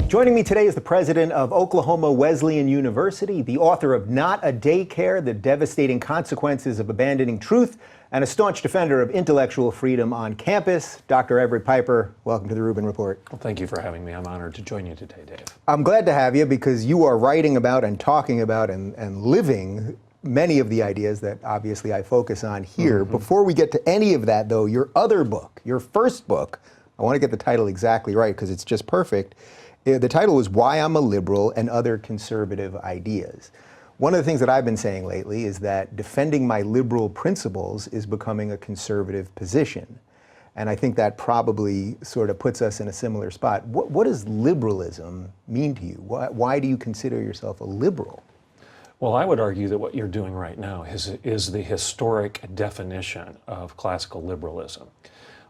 Joining me today is the president of Oklahoma Wesleyan University, the author of Not a Daycare, The Devastating Consequences of Abandoning Truth, and a staunch defender of intellectual freedom on campus, Dr. Everett Piper. Welcome to the Rubin Report. Well, thank you for having me. I'm honored to join you today, Dave. I'm glad to have you because you are writing about and talking about and living many of the ideas that obviously I focus on here. Before we get to any of that, though, your other book, your first book, I want to get the title exactly right because it's just perfect. The title is Why I'm a Liberal and Other Conservative Ideas. One of the things that I've been saying lately is that defending my liberal principles is becoming a conservative position. And I think that probably sort of puts us in a similar spot. What does liberalism mean to you? Why do you consider yourself a liberal? Well, I would argue that what you're doing right now is the historic definition of classical liberalism.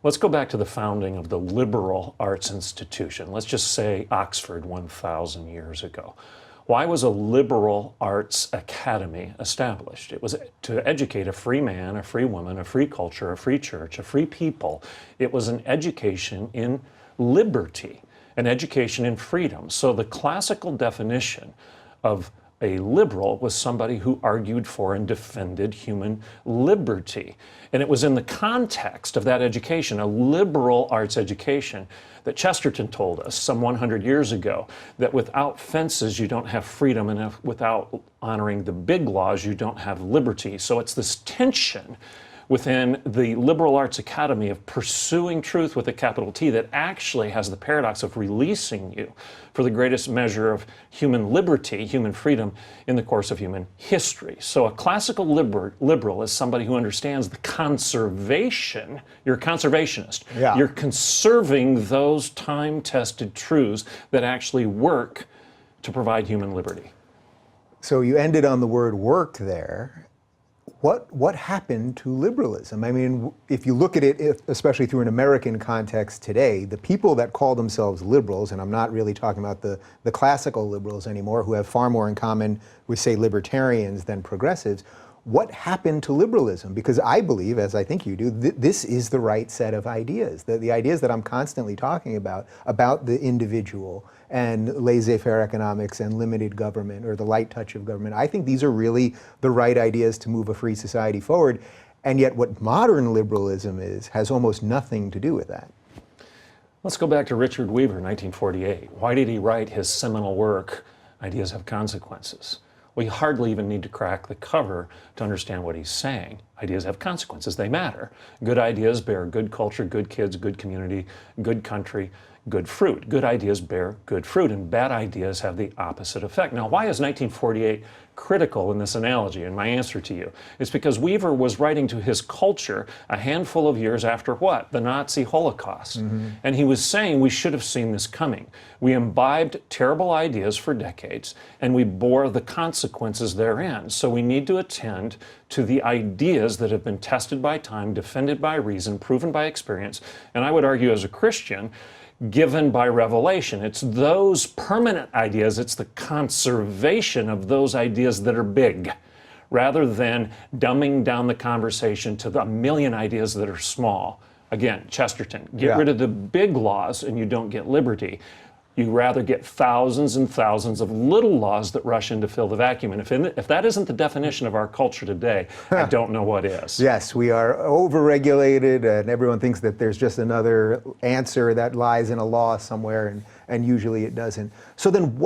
Let's go back to the founding of the liberal arts institution. Let's just say Oxford 1,000 years ago. Why was a liberal arts academy established? It was to educate a free man, a free woman, a free culture, a free church, a free people. It was an education in liberty, an education in freedom. So the classical definition of a liberal was somebody who argued for and defended human liberty. And it was in the context of that education, a liberal arts education, that Chesterton told us some 100 years ago that without fences you don't have freedom, and without honoring the big laws you don't have liberty. So it's this tension within the liberal arts academy of pursuing truth with a capital T that actually has the paradox of releasing you for the greatest measure of human liberty, human freedom in the course of human history. So a classical liberal is somebody who understands the conservation. You're a conservationist. Yeah. You're conserving those time-tested truths that actually work to provide human liberty. So you ended on the word work there. What happened to liberalism? I mean, if you look at it, especially through an American context today, the people that call themselves liberals, and I'm not really talking about the classical liberals anymore, who have far more in common with, say, libertarians than progressives, what happened to liberalism? Because I believe, as I think you do, this is the right set of ideas. The ideas that I'm constantly talking about the individual and laissez-faire economics and limited government, or the light touch of government. I think these are really the right ideas to move a free society forward. And yet what modern liberalism has almost nothing to do with that. Let's go back to Richard Weaver, 1948. Why did he write his seminal work, Ideas Have Consequences? Well, you hardly even need to crack the cover to understand what he's saying. Ideas have consequences. They matter. Good ideas bear good culture, good kids, good community, good country, good fruit. Good ideas bear good fruit, and bad ideas have the opposite effect. Now, why is 1948 critical in this analogy? And my answer to you is because Weaver was writing to his culture a handful of years after what? The Nazi Holocaust. And he was saying we should have seen this coming. We imbibed terrible ideas for decades, and we bore the consequences therein. So we need to attend to the ideas that have been tested by time, defended by reason, proven by experience, and I would argue as a Christian, given by revelation. It's those permanent ideas, it's the conservation of those ideas that are big, rather than dumbing down the conversation to the million ideas that are small. Again, Chesterton, get rid of the big laws and you don't get liberty. You rather get thousands and thousands of little laws that rush in to fill the vacuum. And if that isn't the definition of our culture today, I don't know what is. Yes, we are overregulated, and everyone thinks that there's just another answer that lies in a law somewhere, and usually it doesn't. So then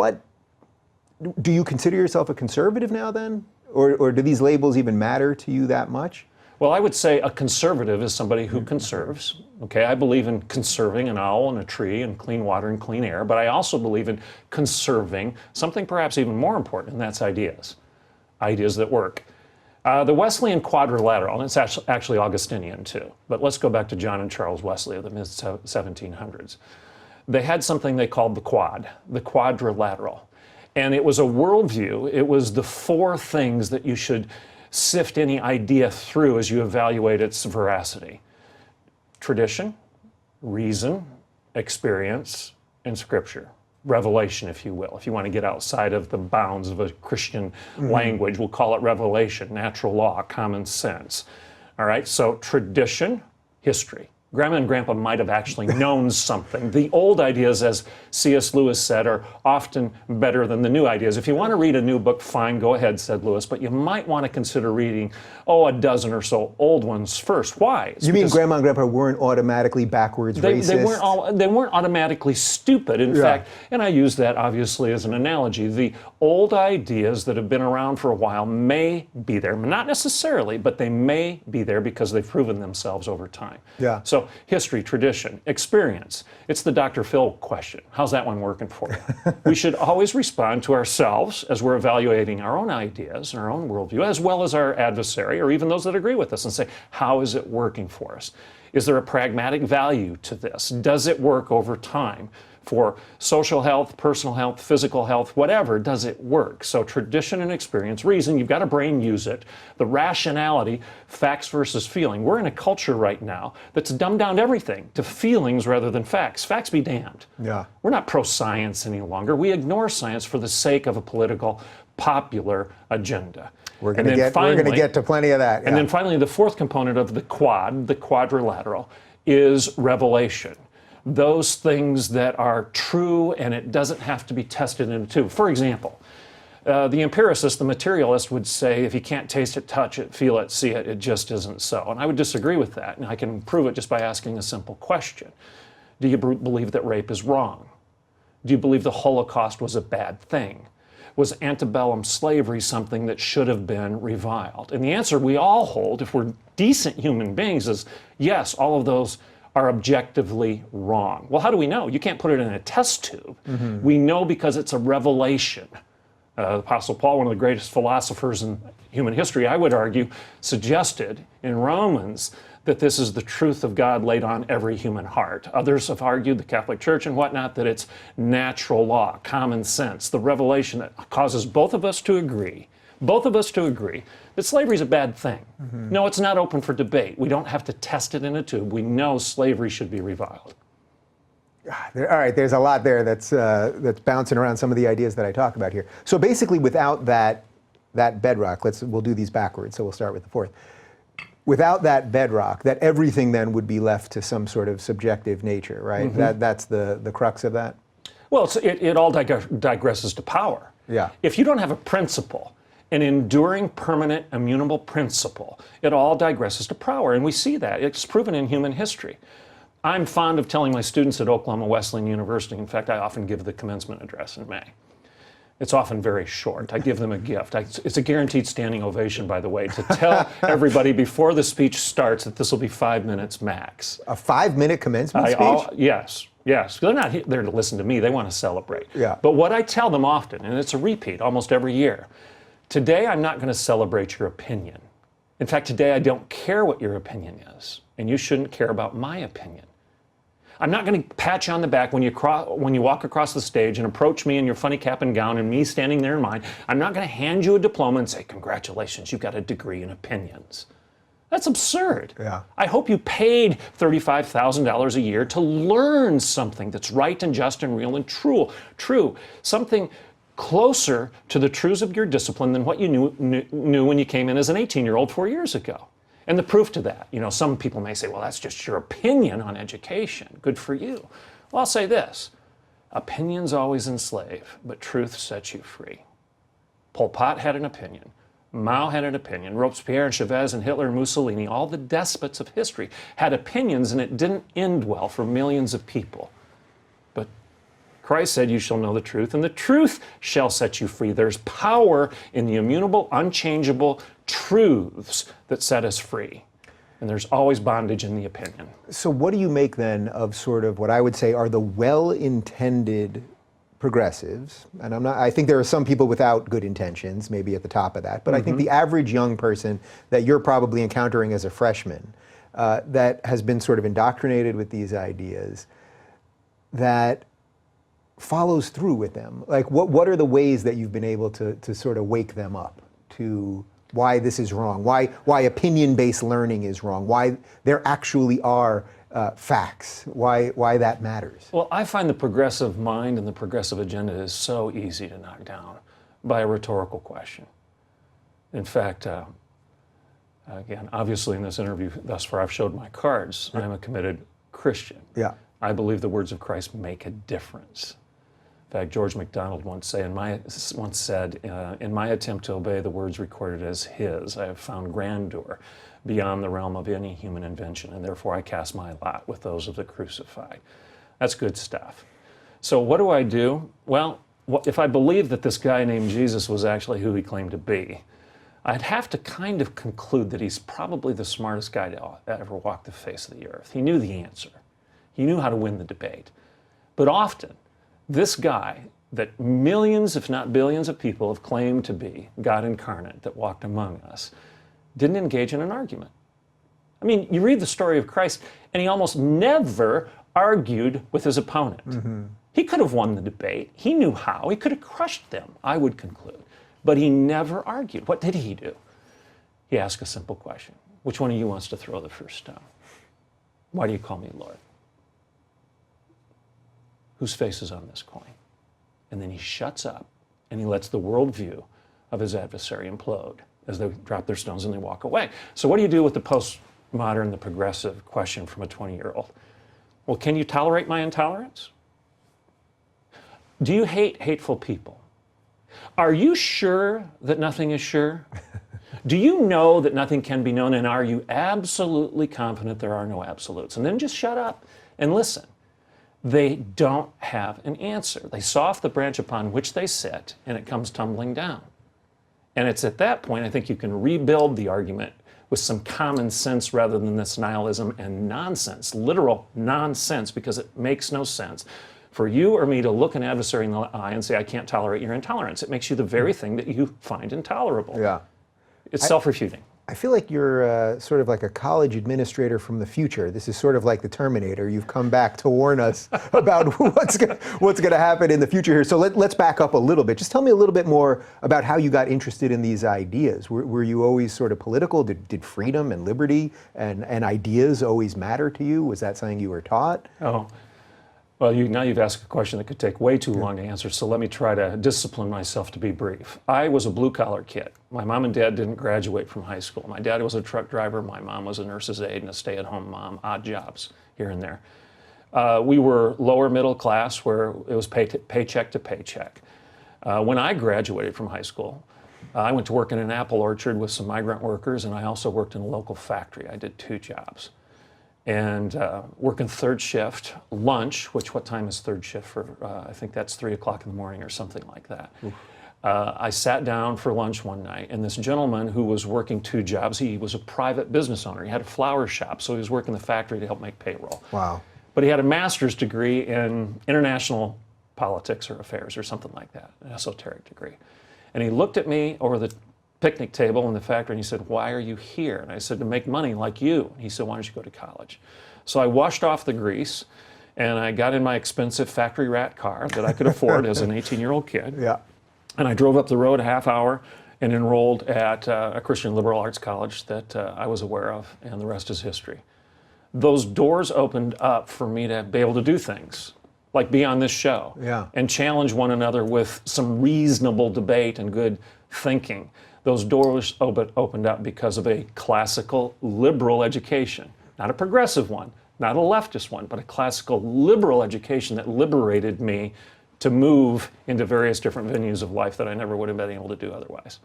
do you consider yourself a conservative now then? Or do these labels even matter to you that much? Well, I would say a conservative is somebody who conserves. Okay, I believe in conserving an owl and a tree and clean water and clean air, but I also believe in conserving something perhaps even more important, and that's ideas. Ideas that work. The Wesleyan quadrilateral, and it's actually Augustinian too, but let's go back to John and Charles Wesley of the mid-1700s. They had something they called the quadrilateral. And it was a worldview. It was the four things that you should sift any idea through as you evaluate its veracity. Tradition, reason, experience, and scripture. Revelation, if you will. If you want to get outside of the bounds of a Christian language, we'll call it revelation, natural law, common sense. All right, so tradition, history. Grandma and Grandpa might have actually known something. The old ideas, as C.S. Lewis said, are often better than the new ideas. If you want to read a new book, fine, go ahead, said Lewis, but you might want to consider reading, a dozen or so old ones first. Why? It's you mean Grandma and Grandpa weren't automatically backwards racist? They weren't automatically stupid. In fact, and I use that obviously as an analogy, the old ideas that have been around for a while may be there, not necessarily, but they may be there because they've proven themselves over time. Yeah. So history, tradition, experience. It's the Dr. Phil question. How's that one working for you? We should always respond to ourselves as we're evaluating our own ideas and our own worldview, as well as our adversary, or even those that agree with us, and say, how is it working for us? Is there a pragmatic value to this? Does it work over time? For social health, personal health, physical health, whatever, does it work? So tradition and experience, reason, you've got a brain, use it. The rationality, facts versus feeling. We're in a culture right now that's dumbed down everything to feelings rather than facts. Facts be damned. Yeah. We're not pro-science any longer. We ignore science for the sake of a political, popular agenda. We're going to get to plenty of that. Yeah. And then finally, the fourth component of the quadrilateral, is revelation. Those things that are true and it doesn't have to be tested into two. For example, the empiricist, the materialist would say if you can't taste it, touch it, feel it, see it, it just isn't so. And I would disagree with that. And I can prove it just by asking a simple question. Do you believe that rape is wrong? Do you believe the Holocaust was a bad thing? Was antebellum slavery something that should have been reviled? And the answer we all hold, if we're decent human beings, is yes, all of those are objectively wrong. Well, how do we know? You can't put it in a test tube. Mm-hmm. We know because it's a revelation. The Apostle Paul, one of the greatest philosophers in human history, I would argue, suggested in Romans that this is the truth of God laid on every human heart. Others have argued, the Catholic Church and whatnot, that it's natural law, common sense, the revelation that causes both of us to agree that slavery is a bad thing. Mm-hmm. No, it's not open for debate. We don't have to test it in a tube. We know slavery should be reviled. All right, there's a lot there that's bouncing around some of the ideas that I talk about here. So basically, without that bedrock, we'll do these backwards. So we'll start with the fourth. Without that bedrock, that everything then would be left to some sort of subjective nature, right? Mm-hmm. That's the crux of that. Well, it all digresses to power. Yeah. If you don't have a principle, an enduring, permanent, immutable principle, it all digresses to power, and we see that. It's proven in human history. I'm fond of telling my students at Oklahoma Wesleyan University, in fact, I often give the commencement address in May. It's often very short. I give them a gift. It's a guaranteed standing ovation, by the way, to tell everybody before the speech starts that this will be 5 minutes max. A 5-minute commencement speech? Yes. Yes, they're not there to listen to me. They want to celebrate. Yeah. But what I tell them often, and it's a repeat almost every year, today I'm not going to celebrate your opinion. In fact, today I don't care what your opinion is, and you shouldn't care about my opinion. I'm not going to pat you on the back when you walk across the stage and approach me in your funny cap and gown and me standing there in mine. I'm not going to hand you a diploma and say, congratulations, you've got a degree in opinions. That's absurd. Yeah. I hope you paid $35,000 a year to learn something that's right and just and real and true. Something closer to the truths of your discipline than what you knew when you came in as an 18-year-old 4 years ago. And the proof to that, some people may say, well, that's just your opinion on education. Good for you. Well, I'll say this. Opinions always enslave, but truth sets you free. Pol Pot had an opinion. Mao had an opinion. Robespierre and Chavez and Hitler and Mussolini, all the despots of history, had opinions, and it didn't end well for millions of people. But Christ said, you shall know the truth, and the truth shall set you free. There's power in the immutable, unchangeable truths that set us free. And there's always bondage in the opinion. So what do you make then of sort of what I would say are the well-intended progressives? And I think there are some people without good intentions, maybe at the top of that, but I think the average young person that you're probably encountering as a freshman that has been sort of indoctrinated with these ideas, that follows through with them. Like what are the ways that you've been able to sort of wake them up to why this is wrong, why opinion-based learning is wrong, why there actually are facts, why that matters? Well, I find the progressive mind and the progressive agenda is so easy to knock down by a rhetorical question. In fact, Again, obviously in this interview thus far, I've showed my cards. I'm a committed Christian. Yeah. I believe the words of Christ make a difference. In fact, George MacDonald once said, in my attempt to obey the words recorded as his, I have found grandeur beyond the realm of any human invention, and therefore I cast my lot with those of the crucified. That's good stuff. So what do I do? Well, if I believe that this guy named Jesus was actually who he claimed to be, I'd have to kind of conclude that he's probably the smartest guy to ever walk the face of the earth. He knew the answer. He knew how to win the debate. But often, this guy that millions, if not billions of people have claimed to be God incarnate that walked among us, didn't engage in an argument. I mean, you read the story of Christ, and he almost never argued with his opponent. Mm-hmm. He could have won the debate. He knew how. He could have crushed them, I would conclude. But he never argued. What did he do? He asked a simple question. Which one of you wants to throw the first stone? Why do you call me Lord? Whose face is on this coin? And then he shuts up and he lets the worldview of his adversary implode as they drop their stones and they walk away. So what do you do with the postmodern, the progressive question from a 20-year-old? Well, can you tolerate my intolerance? Do you hate hateful people? Are you sure that nothing is sure? Do you know that nothing can be known? And are you absolutely confident there are no absolutes? And then just shut up and listen. They don't have an answer. They saw off the branch upon which they sit, and it comes tumbling down. And it's at that point, I think you can rebuild the argument with some common sense rather than this nihilism and nonsense, literal nonsense, because it makes no sense for you or me to look an adversary in the eye and say, I can't tolerate your intolerance. It makes you the very thing that you find intolerable. Yeah. It's self-refuting. I feel like you're sort of like a college administrator from the future. This is sort of like the Terminator. You've come back to warn us about what's going to happen in the future here. So let's back up a little bit. Just tell me a little bit more about how you got interested in these ideas. Were you always sort of political? Did freedom and liberty and ideas always matter to you? Was that something you were taught? Oh. Well, now you've asked a question that could take way too long to answer, so let me try to discipline myself to be brief. I was a blue-collar kid. My mom and dad didn't graduate from high school. My dad was a truck driver. My mom was a nurse's aide and a stay-at-home mom, odd jobs here and there. We were lower middle class where it was paycheck to paycheck. When I graduated from high school, I went to work in an apple orchard with some migrant workers, and I also worked in a local factory. I did 2 jobs. And working third shift, lunch, what time is third shift for, I think that's 3 o'clock in the morning or something like that. I sat down for lunch one night, and this gentleman who was working 2 jobs, he was a private business owner. He had a flower shop, so he was working the factory to help make payroll. Wow. But he had a master's degree in international politics or affairs or something like that, an esoteric degree. And he looked at me over the picnic table in the factory, and he said, why are you here? And I said, to make money like you. He said, why don't you go to college? So I washed off the grease, and I got in my expensive factory rat car that I could afford as an 18-year-old kid. Yeah. And I drove up the road a half hour and enrolled at a Christian liberal arts college that I was aware of, and the rest is history. Those doors opened up for me to be able to do things, like be on this show, and challenge one another with some reasonable debate and good thinking. Those doors opened up because of a classical liberal education, not a progressive one, not a leftist one, but a classical liberal education that liberated me to move into various different venues of life that I never would have been able to do otherwise.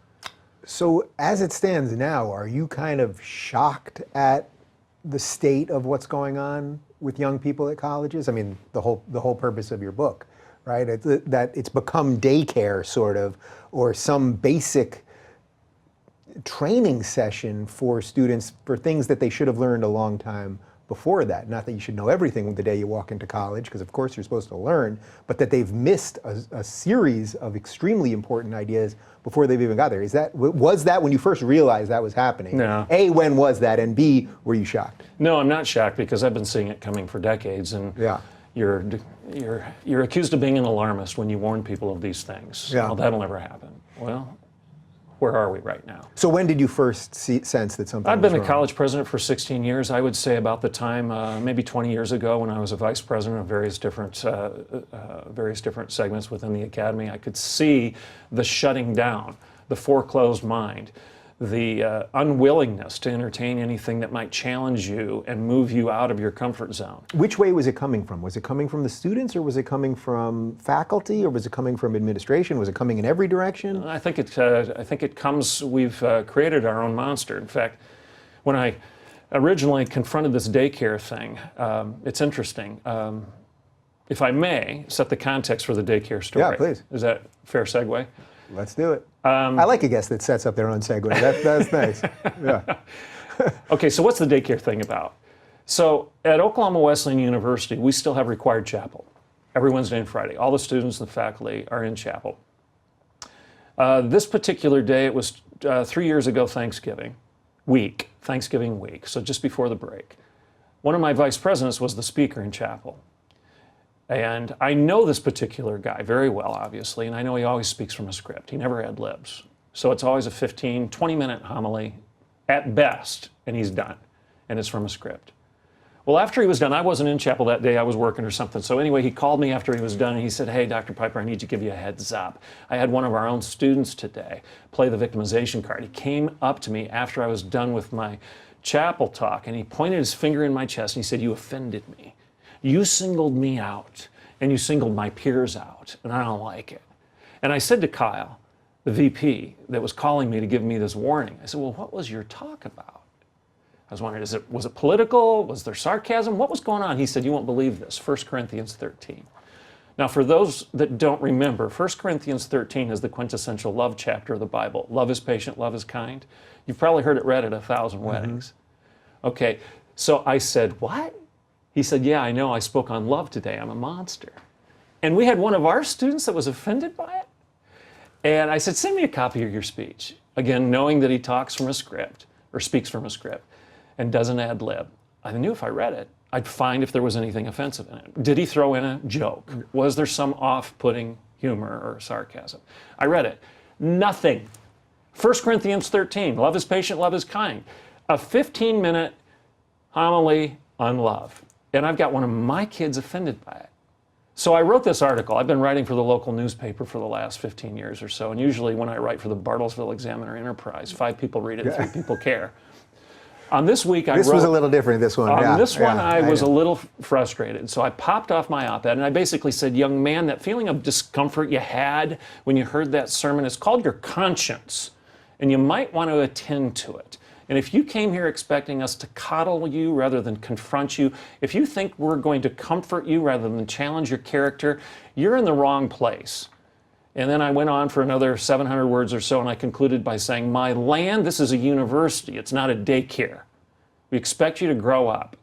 So as it stands now, are you kind of shocked at the state of what's going on with young people at colleges? I mean, the whole purpose of your book, right? That it's become daycare sort of, or some basic training session for students for things that they should have learned a long time before that. Not that you should know everything the day you walk into college, because of course you're supposed to learn, but that they've missed a series of extremely important ideas before they've even got there. Was that when you first realized that was happening? No. A, when was that? And B, were you shocked? No, I'm not shocked, because I've been seeing it coming for decades, and you're accused of being an alarmist when you warn people of these things. Yeah. Well, that'll never happen. Well, where are we right now? So when did you first sense that something I've was been a wrong? college president for 16 years. I would say about the time, maybe 20 years ago, when I was a vice president of various different segments within the academy, I could see the shutting down, the foreclosed mind, the unwillingness to entertain anything that might challenge you and move you out of your comfort zone. Which way was it coming from? Was it coming from the students, or was it coming from faculty, or was it coming from administration? Was it coming in every direction? I think it comes, we've created our own monster. In fact, when I originally confronted this daycare thing, it's interesting. If I may set the context for the daycare story. Yeah, please. Is that a fair segue? Let's do it. I like a guest that sets up their own segue. That's nice. Yeah. Okay, so what's the daycare thing about? So at Oklahoma Wesleyan University, we still have required chapel every Wednesday and Friday. All the students and the faculty are in chapel. This particular day, it was 3 years ago Thanksgiving week, so just before the break. One of my vice presidents was the speaker in chapel. And I know this particular guy very well, obviously, and I know he always speaks from a script. He never ad libs. So it's always a 15, 20-minute homily at best, and he's done. And it's from a script. Well, after he was done, I wasn't in chapel that day. I was working or something. So anyway, he called me after he was done, and he said, "Hey, Dr. Piper, I need to give you a heads up. I had one of our own students today play the victimization card. He came up to me after I was done with my chapel talk, and he pointed his finger in my chest, and he said, 'You offended me. You singled me out, and you singled my peers out, and I don't like it.'" And I said to Kyle, the VP that was calling me to give me this warning, I said, "Well, what was your talk about?" I was wondering, was it political? Was there sarcasm? What was going on? He said, "You won't believe this, 1 Corinthians 13. Now, for those that don't remember, 1 Corinthians 13 is the quintessential love chapter of the Bible. Love is patient, love is kind. You've probably heard it read at 1,000 weddings. Okay, so I said, "What?" He said, "Yeah, I know, I spoke on love today. I'm a monster." And we had one of our students that was offended by it. And I said, "Send me a copy of your speech." Again, knowing that he talks from a script, or speaks from a script, and doesn't ad lib. I knew if I read it, I'd find if there was anything offensive in it. Did he throw in a joke? Was there some off-putting humor or sarcasm? I read it. Nothing. 1 Corinthians 13, love is patient, love is kind. A 15-minute homily on love. And I've got one of my kids offended by it. So I wrote this article. I've been writing for the local newspaper for the last 15 years or so. And usually when I write for the Bartlesville Examiner Enterprise, 5 people read it, 3 people care. On this week, This was a little different, this one. On this one, I was a little frustrated. So I popped off my op-ed and I basically said, "Young man, that feeling of discomfort you had when you heard that sermon is called your conscience. And you might want to attend to it. And if you came here expecting us to coddle you rather than confront you, if you think we're going to comfort you rather than challenge your character, you're in the wrong place." And then I went on for another 700 words or so, and I concluded by saying, "My land, this is a university. It's not a daycare. We expect you to grow up."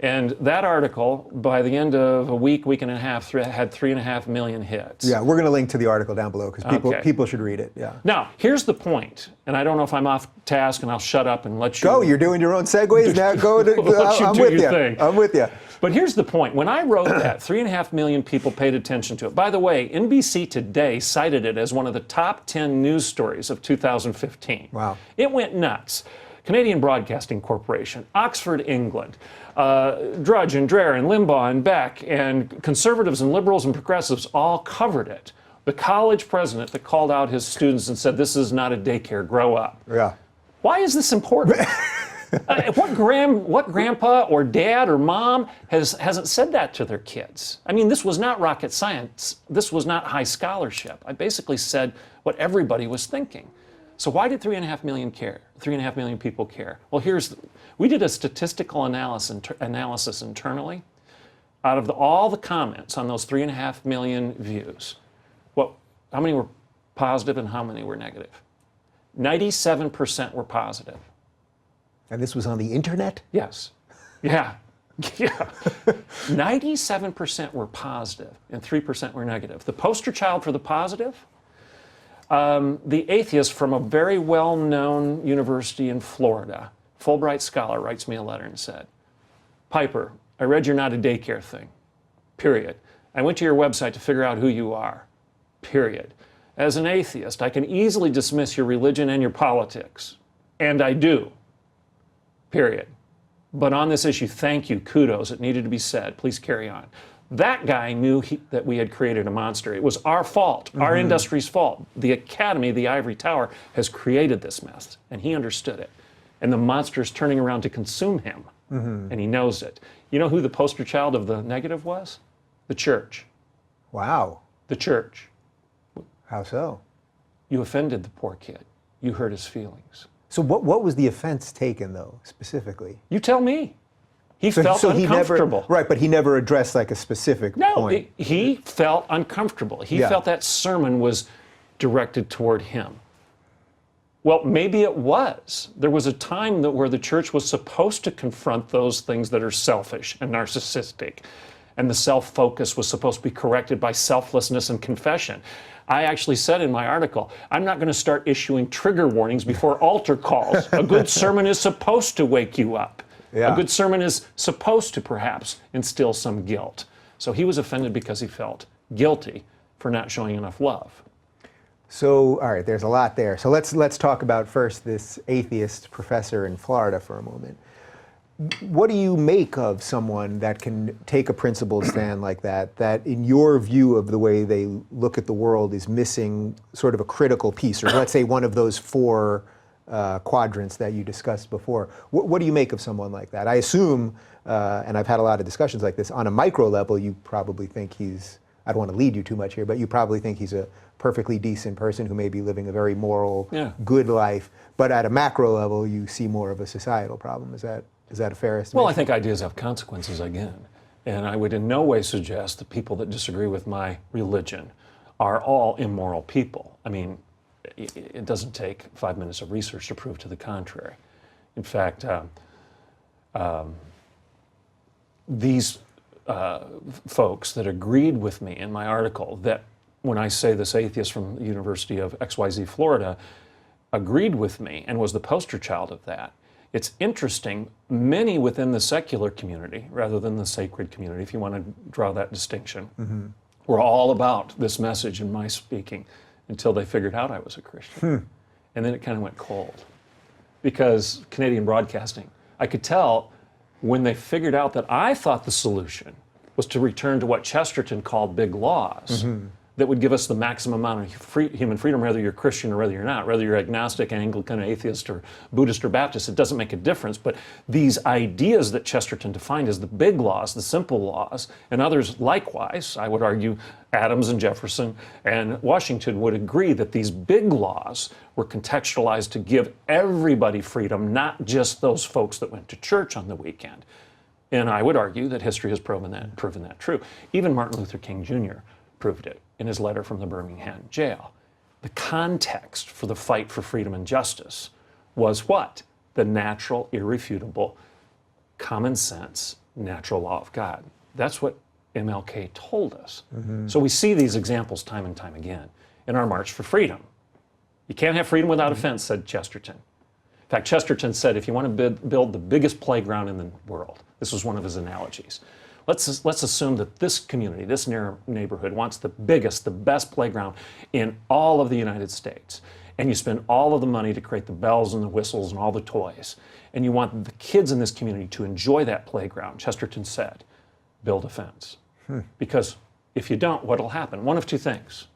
And that article, by the end of a week and a half, had 3.5 million hits. Yeah, we're going to link to the article down below because people should read it. Yeah. Now, here's the point, and I don't know if I'm off task, and I'll shut up and let you go. You're doing your own segues now. Go. I'm with you. I'm with you. But here's the point. When I wrote that, 3.5 million people paid attention to it. By the way, NBC Today cited it as one of the top 10 news stories of 2015. Wow. It went nuts. Canadian Broadcasting Corporation, Oxford, England, Drudge and Dreher and Limbaugh and Beck and conservatives and liberals and progressives all covered it. The college president that called out his students and said, "This is not a daycare, grow up." Yeah. Why is this important? What grandpa or dad or mom hasn't said that to their kids? I mean, this was not rocket science. This was not high scholarship. I basically said what everybody was thinking. So why did 3.5 million care? 3.5 million people care? Well, we did a statistical analysis internally. Out of all the comments on those 3.5 million views, how many were positive and how many were negative? 97% were positive. And this was on the internet? Yes. Yeah. Yeah. 97% were positive and 3% were negative. The poster child for the positive? The atheist from a very well-known university in Florida, Fulbright scholar, writes me a letter and said, "Piper, I read you're not a daycare thing, period. I went to your website to figure out who you are, period. As an atheist, I can easily dismiss your religion and your politics, and I do, period. But on this issue, thank you, kudos, it needed to be said. Please carry on." That guy knew that we had created a monster. It was our fault, our industry's fault. The academy, the ivory tower, has created this mess, and he understood it. And the monster is turning around to consume him, and he knows it. You know who the poster child of the negative was? The church. Wow. The church. How so? You offended the poor kid. You hurt his feelings. So what was the offense taken, though, specifically? You tell me. He felt uncomfortable. Right, but he never addressed like a specific point. No, he felt uncomfortable. He felt that sermon was directed toward him. Well, maybe it was. There was a time where the church was supposed to confront those things that are selfish and narcissistic. And the self-focus was supposed to be corrected by selflessness and confession. I actually said in my article, I'm not going to start issuing trigger warnings before altar calls. A good sermon is supposed to wake you up. Yeah. A good sermon is supposed to perhaps instill some guilt. So he was offended because he felt guilty for not showing enough love. So, all right, there's a lot there. So let's talk about first this atheist professor in Florida for a moment. What do you make of someone that can take a principled stand like that in your view of the way they look at the world is missing sort of a critical piece, or let's say one of those four quadrants that you discussed before? What do you make of someone like that? I assume, and I've had a lot of discussions like this, on a micro level you probably think he's, I don't want to lead you too much here, but you probably think he's a perfectly decent person who may be living a very moral, good life. But at a macro level, you see more of a societal problem. Is that a fair estimation? Well, I think ideas have consequences again. And I would in no way suggest that people that disagree with my religion are all immoral people. I mean, it doesn't take 5 minutes of research to prove to the contrary. In fact, these folks that agreed with me in my article, that when I say this atheist from the University of XYZ, Florida, agreed with me and was the poster child of that, it's interesting, many within the secular community, rather than the sacred community, if you want to draw that distinction, were all about this message in my speaking until they figured out I was a Christian. And then it kind of went cold. Because Canadian broadcasting, I could tell when they figured out that I thought the solution was to return to what Chesterton called big laws, that would give us the maximum amount of human freedom, whether you're Christian or whether you're not, whether you're agnostic, Anglican, atheist, or Buddhist or Baptist, it doesn't make a difference. But these ideas that Chesterton defined as the big laws, the simple laws, and others likewise, I would argue Adams and Jefferson and Washington would agree that these big laws were contextualized to give everybody freedom, not just those folks that went to church on the weekend. And I would argue that history has proven that true. Even Martin Luther King Jr. proved it in his letter from the Birmingham jail. The context for the fight for freedom and justice was what? The natural, irrefutable, common sense, natural law of God. That's what MLK told us. So we see these examples time and time again in our march for freedom. You can't have freedom without offense, said Chesterton. In fact, Chesterton said, if you want to build the biggest playground in the world, this was one of his analogies. Let's assume that this community, this neighborhood, wants the biggest, the best playground in all of the United States. And you spend all of the money to create the bells and the whistles and all the toys. And you want the kids in this community to enjoy that playground. Chesterton said, build a fence. Because if you don't, what'll happen? One of two things.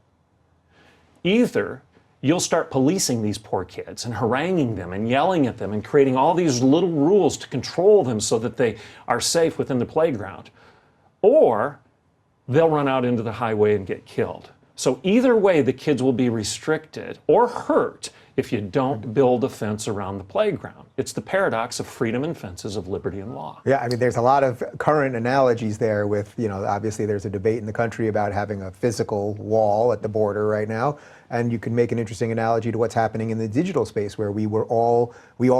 Either you'll start policing these poor kids and haranguing them and yelling at them and creating all these little rules to control them so that they are safe within the playground. Or they'll run out into the highway and get killed. So either way, the kids will be restricted or hurt if you don't build a fence around the playground. It's the paradox of freedom and fences, of liberty and law. Yeah, I mean, there's a lot of current analogies there with, obviously there's a debate in the country about having a physical wall at the border right now. And you can make an interesting analogy to what's happening in the digital space, where we all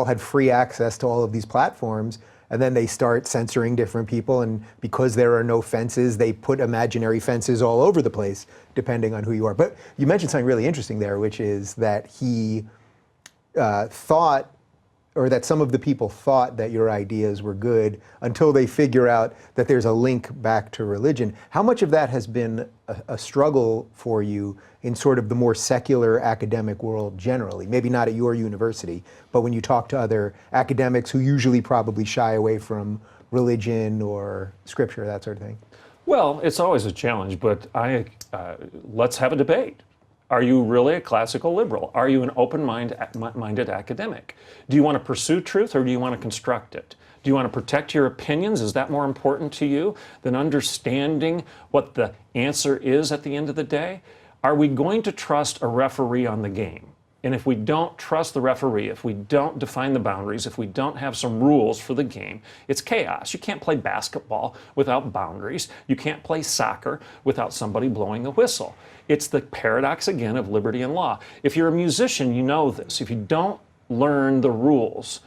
had free access to all of these platforms, and then they start censoring different people, and because there are no fences, they put imaginary fences all over the place, depending on who you are. But you mentioned something really interesting there, which is that he thought, or that some of the people thought that your ideas were good until they figure out that there's a link back to religion. How much of that has been a struggle for you in sort of the more secular academic world generally? Maybe not at your university, but when you talk to other academics who usually probably shy away from religion or scripture, that sort of thing. Well, it's always a challenge, but let's have a debate. Are you really a classical liberal? Are you an open-minded academic? Do you want to pursue truth or do you want to construct it? Do you want to protect your opinions? Is that more important to you than understanding what the answer is at the end of the day? Are we going to trust a referee on the game? And if we don't trust the referee, if we don't define the boundaries, if we don't have some rules for the game, it's chaos. You can't play basketball without boundaries. You can't play soccer without somebody blowing the whistle. It's the paradox again of liberty and law. If you're a musician, you know this. If you don't learn the rules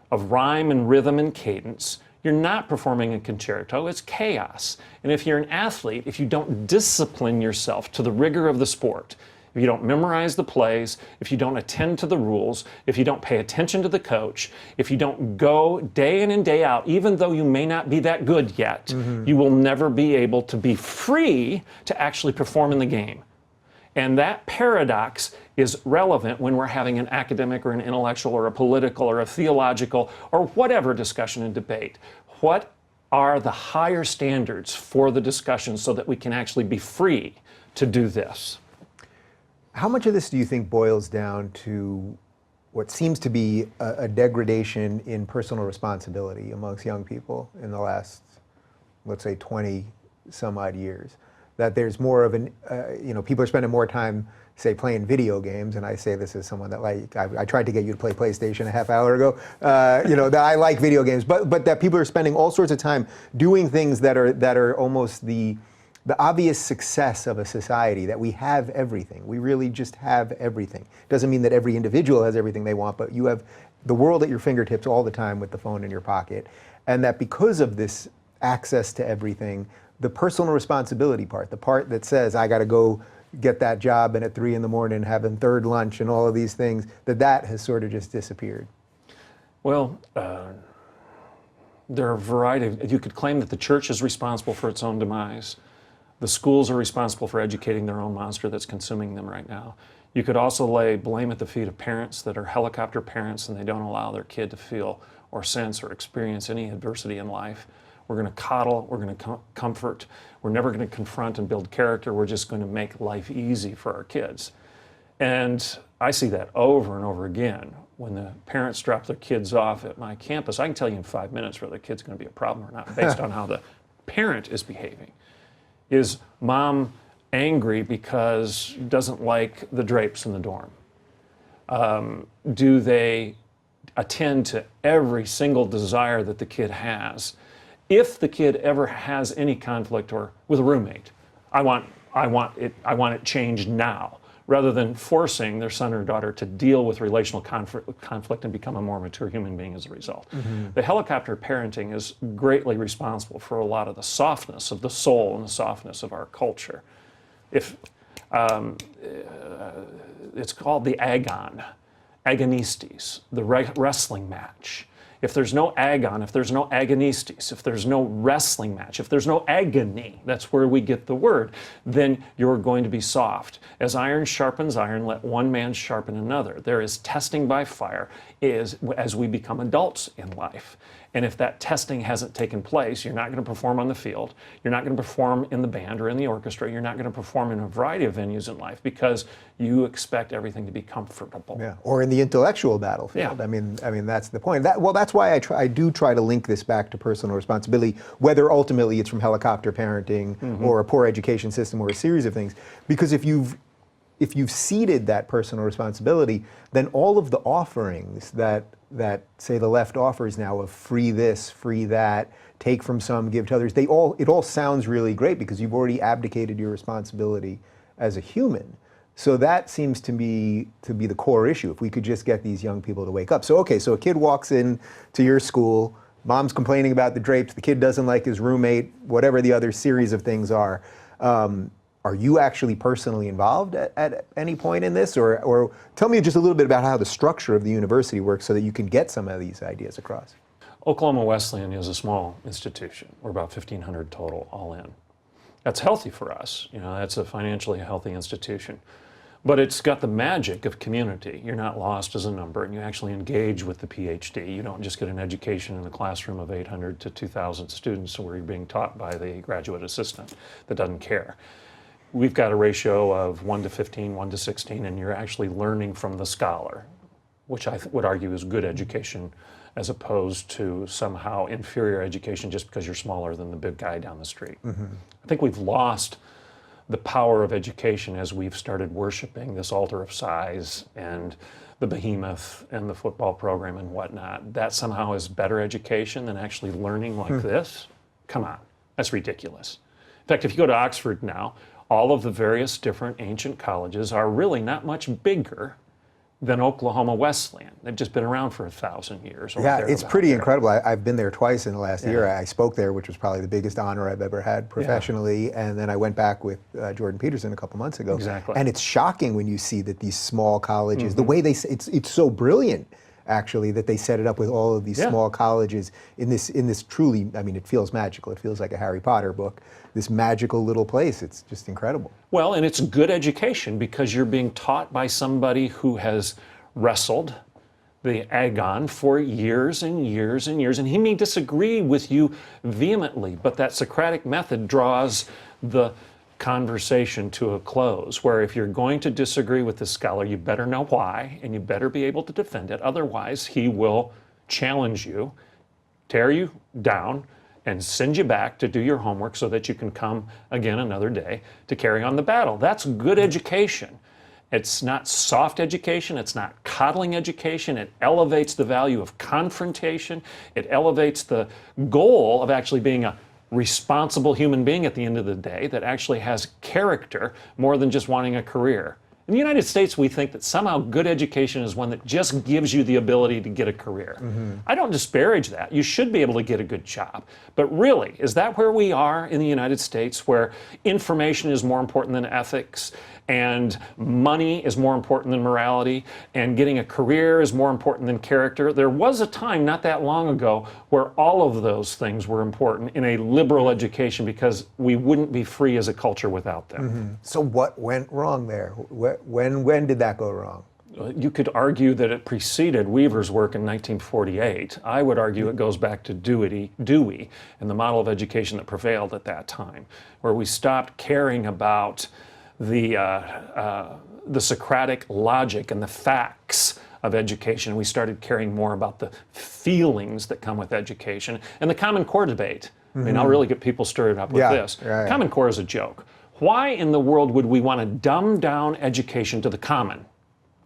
of rhyme and rhythm and cadence, you're not performing a concerto, it's chaos. And if you're an athlete, if you don't discipline yourself to the rigor of the sport, if you don't memorize the plays, if you don't attend to the rules, if you don't pay attention to the coach, if you don't go day in and day out, even though you may not be that good yet, you will never be able to be free to actually perform in the game. And that paradox is relevant when we're having an academic or an intellectual or a political or a theological or whatever discussion and debate. What are the higher standards for the discussion so that we can actually be free to do this? How much of this do you think boils down to what seems to be a degradation in personal responsibility amongst young people in the last, let's say, 20 some odd years? That there's more of an, people are spending more time, say, playing video games, and I say this as someone that I tried to get you to play PlayStation a half hour ago, that I like video games, but that people are spending all sorts of time doing things that are almost the obvious success of a society, that we have everything. We really just have everything. Doesn't mean that every individual has everything they want, but you have the world at your fingertips all the time with the phone in your pocket. And that because of this access to everything, the personal responsibility part, the part that says, I gotta go get that job and at 3 in the morning having third lunch and all of these things, that has sort of just disappeared. Well, there are a variety of, you could claim that the church is responsible for its own demise. The schools are responsible for educating their own monster that's consuming them right now. You could also lay blame at the feet of parents that are helicopter parents and they don't allow their kid to feel or sense or experience any adversity in life. We're going to coddle, we're going to comfort, we're never going to confront and build character, we're just going to make life easy for our kids. And I see that over and over again. When the parents drop their kids off at my campus, I can tell you in 5 minutes whether the kid's going to be a problem or not based on how the parent is behaving. Is mom angry because she doesn't like the drapes in the dorm? Do they attend to every single desire that the kid has? If the kid ever has any conflict or with a roommate, I want it changed now, rather than forcing their son or daughter to deal with relational conflict and become a more mature human being as a result. The helicopter parenting is greatly responsible for a lot of the softness of the soul and the softness of our culture. If it's called the agonistes, the wrestling match. If there's no agon, if there's no agonistes, if there's no wrestling match, if there's no agony, that's where we get the word, then you're going to be soft. As iron sharpens iron, let one man sharpen another. There is testing by fire as we become adults in life. And if that testing hasn't taken place, you're not going to perform on the field, you're not going to perform in the band or in the orchestra, you're not going to perform in a variety of venues in life because you expect everything to be comfortable. Yeah, or in the intellectual battlefield. Yeah. I mean that's the point. That's why I do try to link this back to personal responsibility, whether ultimately it's from helicopter parenting or a poor education system or a series of things. Because if you've ceded that personal responsibility, then all of the offerings that say the left offers now of free this, free that, take from some, give to others, it all sounds really great because you've already abdicated your responsibility as a human. So that seems to be the core issue. If we could just get these young people to wake up. So okay, so a kid walks in to your school, mom's complaining about the drapes, the kid doesn't like his roommate, whatever the other series of things are. Are you actually personally involved at any point in this? Or tell me just a little bit about how the structure of the university works so that you can get some of these ideas across. Oklahoma Wesleyan is a small institution. We're about 1,500 total, all in. That's healthy for us. That's a financially healthy institution. But it's got the magic of community. You're not lost as a number, and you actually engage with the PhD. You don't just get an education in a classroom of 800 to 2,000 students where you're being taught by the graduate assistant that doesn't care. We've got a ratio of 1 to 15, 1 to 16, and you're actually learning from the scholar, which I would argue is good education as opposed to somehow inferior education just because you're smaller than the big guy down the street. I think we've lost the power of education as we've started worshiping this altar of size and the behemoth and the football program and whatnot. That somehow is better education than actually learning like this? Come on, that's ridiculous. In fact, if you go to Oxford now, all of the various different ancient colleges are really not much bigger than Oklahoma Wesleyan. They've just been around for 1,000 years. Yeah, it's pretty incredible. I've been there twice in the last year. I spoke there, which was probably the biggest honor I've ever had professionally. And then I went back with Jordan Peterson a couple months ago. Exactly. And it's shocking when you see that these small colleges, the way it's so brilliant, actually, that they set it up with all of these small colleges in this truly, I mean, it feels magical. It feels like a Harry Potter book, this magical little place. It's just incredible. Well, and it's good education because you're being taught by somebody who has wrestled the agon for years and years and years. And he may disagree with you vehemently, but that Socratic method draws the conversation to a close, where if you're going to disagree with the scholar, you better know why, and you better be able to defend it. Otherwise, he will challenge you, tear you down, and send you back to do your homework so that you can come again another day to carry on the battle. That's good education. It's not soft education. It's not coddling education. It elevates the value of confrontation. It elevates the goal of actually being a responsible human being at the end of the day that actually has character more than just wanting a career. In the United States, we think that somehow good education is one that just gives you the ability to get a career. I don't disparage that. You should be able to get a good job. But really, is that where we are in the United States, where information is more important than ethics, and money is more important than morality, and getting a career is more important than character? There was a time not that long ago where all of those things were important in a liberal education because we wouldn't be free as a culture without them. So what went wrong there? When did that go wrong? You could argue that it preceded Weaver's work in 1948. I would argue it goes back to Dewey and the model of education that prevailed at that time, where we stopped caring about the Socratic logic and the facts of education. We started caring more about the feelings that come with education and the Common Core debate. I mean, I'll really get people stirred up with this. Common Core is a joke. Why in the world would we want to dumb down education to the common,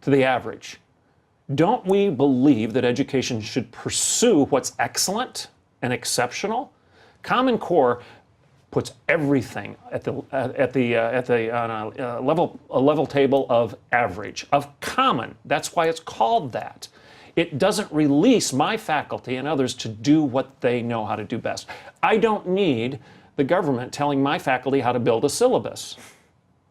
to the average? Don't we believe that education should pursue what's excellent and exceptional? Common Core puts everything on a level table of average, of common. That's why it's called that. It doesn't release my faculty and others to do what they know how to do best. I don't need the government telling my faculty how to build a syllabus.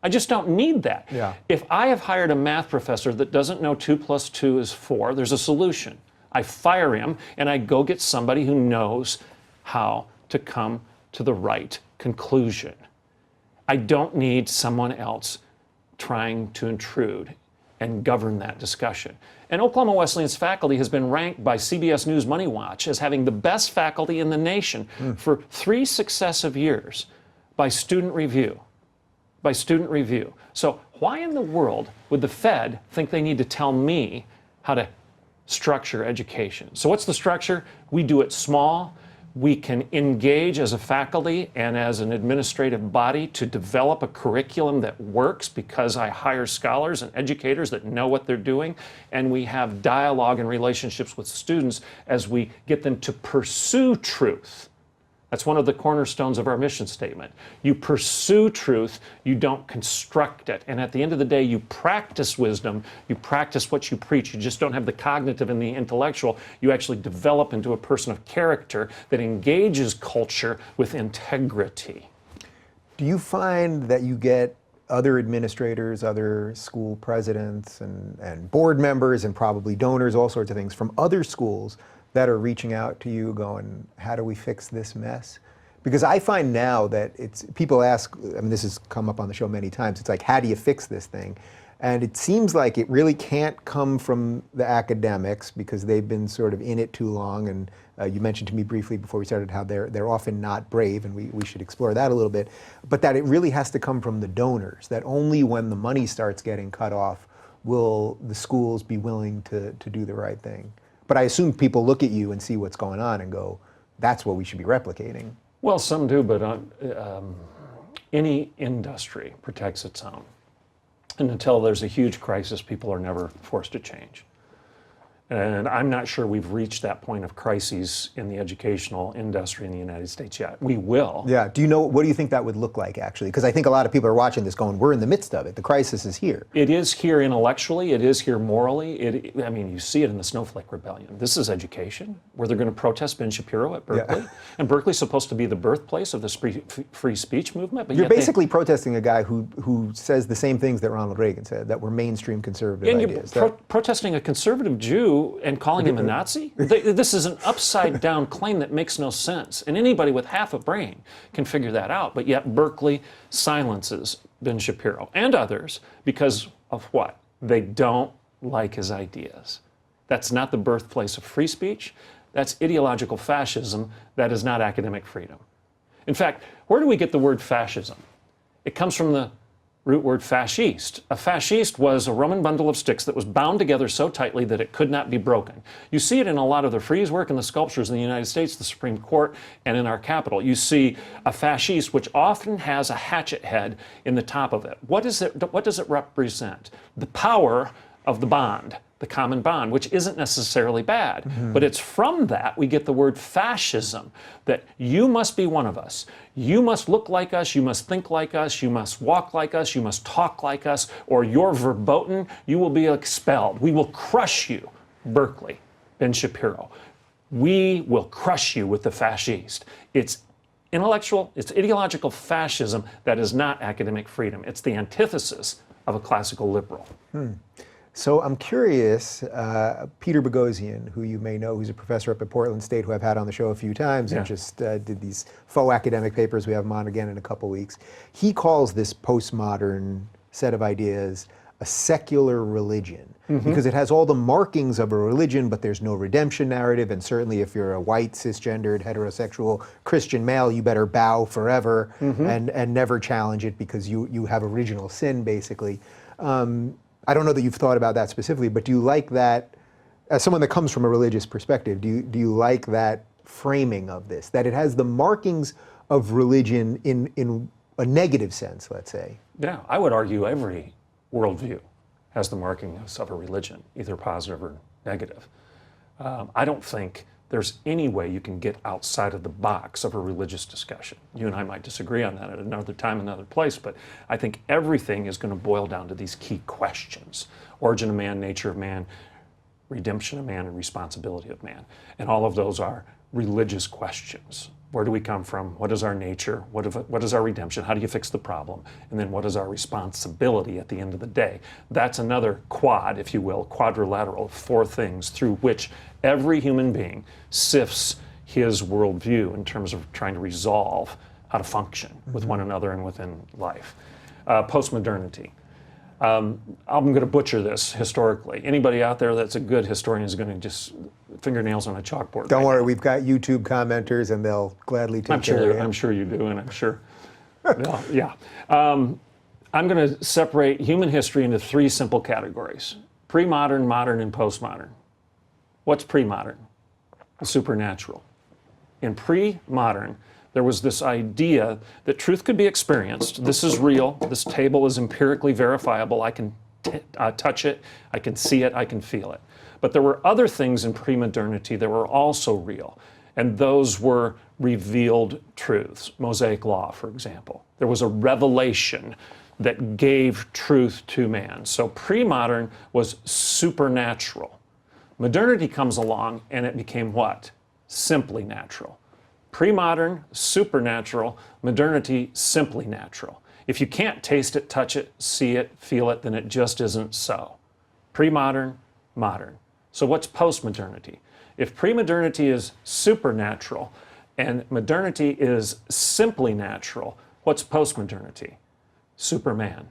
I just don't need that. If I have hired a math professor that doesn't know 2 + 2 is 4, there's a solution. I fire him and I go get somebody who knows how to come to the right conclusion. I don't need someone else trying to intrude and govern that discussion. And Oklahoma Wesleyan's faculty has been ranked by CBS News Money Watch as having the best faculty in the nation for 3 successive years by student review. So why in the world would the Fed think they need to tell me how to structure education? So what's the structure? We do it small. We can engage as a faculty and as an administrative body to develop a curriculum that works because I hire scholars and educators that know what they're doing, and we have dialogue and relationships with students as we get them to pursue truth. That's one of the cornerstones of our mission statement. You pursue truth, you don't construct it. And at the end of the day, you practice wisdom, you practice what you preach. You just don't have the cognitive and the intellectual. You actually develop into a person of character that engages culture with integrity. Do you find that you get other administrators, other school presidents, and board members, and probably donors, all sorts of things, from other schools that are reaching out to you going, how do we fix this mess? Because I find now that people ask, I mean, this has come up on the show many times, it's like, how do you fix this thing? And it seems like it really can't come from the academics because they've been sort of in it too long. And you mentioned to me briefly before we started how they're often not brave, and we should explore that a little bit. But that it really has to come from the donors, that only when the money starts getting cut off will the schools be willing to do the right thing. But I assume people look at you and see what's going on and go, that's what we should be replicating. Well, some do, but any industry protects its own. And until there's a huge crisis, people are never forced to change. And I'm not sure we've reached that point of crises in the educational industry in the United States yet. We will. Yeah. What do you think that would look like, actually? Because I think a lot of people are watching this going, we're in the midst of it. The crisis is here. It is here intellectually. It is here morally. I mean, you see it in the Snowflake Rebellion. This is education, where they're going to protest Ben Shapiro at Berkeley. Yeah. And Berkeley's supposed to be the birthplace of the free speech movement. But you're basically protesting a guy who says the same things that Ronald Reagan said, that were mainstream conservative ideas. You're protesting a conservative Jew and calling him a Nazi? This is an upside down claim that makes no sense. And anybody with half a brain can figure that out. But yet Berkeley silences Ben Shapiro and others because of what? They don't like his ideas. That's not the birthplace of free speech. That's ideological fascism. That is not academic freedom. In fact, where do we get the word fascism? It comes from the root word fasciste. A fasciste was a Roman bundle of sticks that was bound together so tightly that it could not be broken. You see it in a lot of the frieze work and the sculptures in the United States, the Supreme Court, and in our Capitol. You see a fasciste which often has a hatchet head in the top of it. What does it represent? The power of the bond, the common bond, which isn't necessarily bad. But it's from that we get the word fascism, that you must be one of us. You must look like us, you must think like us, you must walk like us, you must talk like us, or you're verboten, you will be expelled. We will crush you, Berkeley, Ben Shapiro. We will crush you with the fascist. It's intellectual, it's ideological fascism that is not academic freedom. It's the antithesis of a classical liberal. So I'm curious, Peter Boghossian, who you may know, who's a professor up at Portland State, who I've had on the show a few times, and just did these faux academic papers. We have him on again in a couple weeks. He calls this postmodern set of ideas a secular religion, because it has all the markings of a religion, but there's no redemption narrative, and certainly if you're a white, cisgendered, heterosexual Christian male, you better bow forever and never challenge it because you have original sin, basically. I don't know that you've thought about that specifically, but do you like that, as someone that comes from a religious perspective, do you like that framing of this, that it has the markings of religion in a negative sense, let's say? Yeah, I would argue every worldview has the markings of a religion, either positive or negative. I don't think there's any way you can get outside of the box of a religious discussion. You and I might disagree on that at another time, another place, but I think everything is going to boil down to these key questions: origin of man, nature of man, redemption of man, and responsibility of man. And all of those are religious questions. Where do we come from? What is our nature? What is our redemption? How do you fix the problem? And then what is our responsibility at the end of the day? That's another quad, if you will, quadrilateral, 4 things through which every human being sifts his worldview in terms of trying to resolve how to function with one another and within life. Postmodernity. I'm going to butcher this historically. Anybody out there that's a good historian is going to just fingernails on a chalkboard. Don't worry, we've got YouTube commenters and they'll gladly take care of you. I'm sure you do, and I'm sure. I'm going to separate human history into 3 simple categories: pre-modern, modern, and postmodern. What's pre-modern? The supernatural. In pre-modern, there was this idea that truth could be experienced. This is real. This table is empirically verifiable. I can touch it. I can see it. I can feel it. But there were other things in pre-modernity that were also real, and those were revealed truths. Mosaic law, for example. There was a revelation that gave truth to man. So pre-modern was supernatural. Modernity comes along and it became what? Simply natural. Pre-modern, supernatural. Modernity, simply natural. If you can't taste it, touch it, see it, feel it, then it just isn't so. Pre-modern, modern. So what's post-modernity? If pre-modernity is supernatural and modernity is simply natural, what's post-modernity? Superman,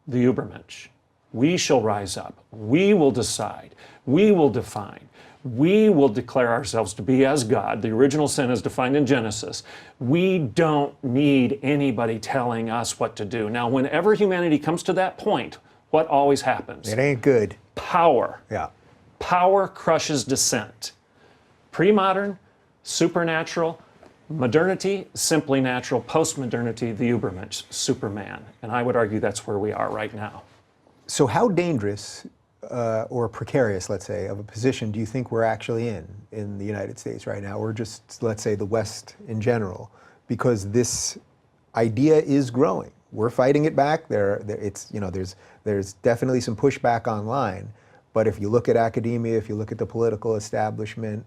the Übermensch, We shall rise up. We will decide. We will define. We will declare ourselves to be as God, the original sin as defined in Genesis. We don't need anybody telling us what to do. Now, whenever humanity comes to that point, what always happens? It ain't good. Power. Yeah. Power crushes dissent. Pre-modern, supernatural, modernity, simply natural, post-modernity, the Übermensch, Superman. And I would argue that's where we are right now. So how dangerous or precarious, let's say, of a position do you think we're actually in the United States right now, or just, let's say, the West in general? Because this idea is growing. We're fighting it back. There's definitely some pushback online. But if you look at academia, if you look at the political establishment,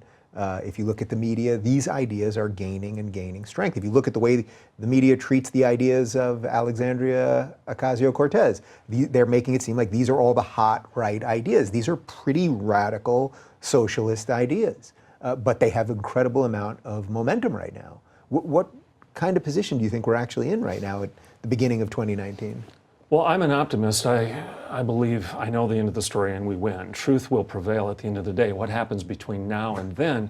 if you look at the media, these ideas are gaining and gaining strength. If you look at the way the media treats the ideas of Alexandria Ocasio-Cortez, they're making it seem like these are all the hot right ideas. These are pretty radical socialist ideas, but they have an incredible amount of momentum right now. What kind of position do you think we're actually in right now at the beginning of 2019? Well, I'm an optimist. I believe I know the end of the story and we win. Truth will prevail at the end of the day. What happens between now and then,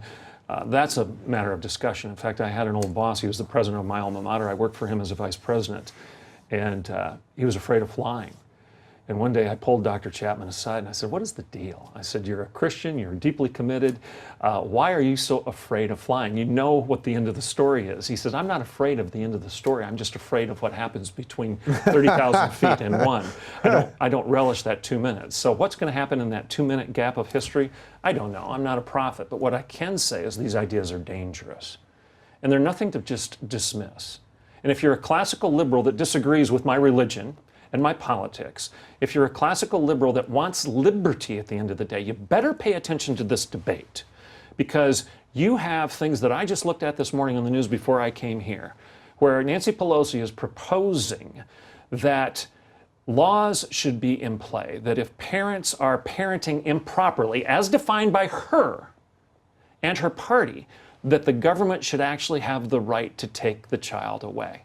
that's a matter of discussion. In fact, I had an old boss. He was the president of my alma mater. I worked for him as a vice president, and he was afraid of flying. And one day I pulled Dr. Chapman aside and I said, what is the deal? I said, you're a Christian, you're deeply committed. Why are you so afraid of flying? You know what the end of the story is. He says, I'm not afraid of the end of the story. I'm just afraid of what happens between 30,000 feet and one. I don't relish that 2 minutes. So what's going to happen in that 2-minute gap of history? I don't know. I'm not a prophet. But what I can say is these ideas are dangerous. And they're nothing to just dismiss. And if you're a classical liberal that disagrees with my religion and my politics, if you're a classical liberal that wants liberty at the end of the day, you better pay attention to this debate, because you have things that I just looked at this morning on the news before I came here, where Nancy Pelosi is proposing that laws should be in play, that if parents are parenting improperly, as defined by her and her party, that the government should actually have the right to take the child away.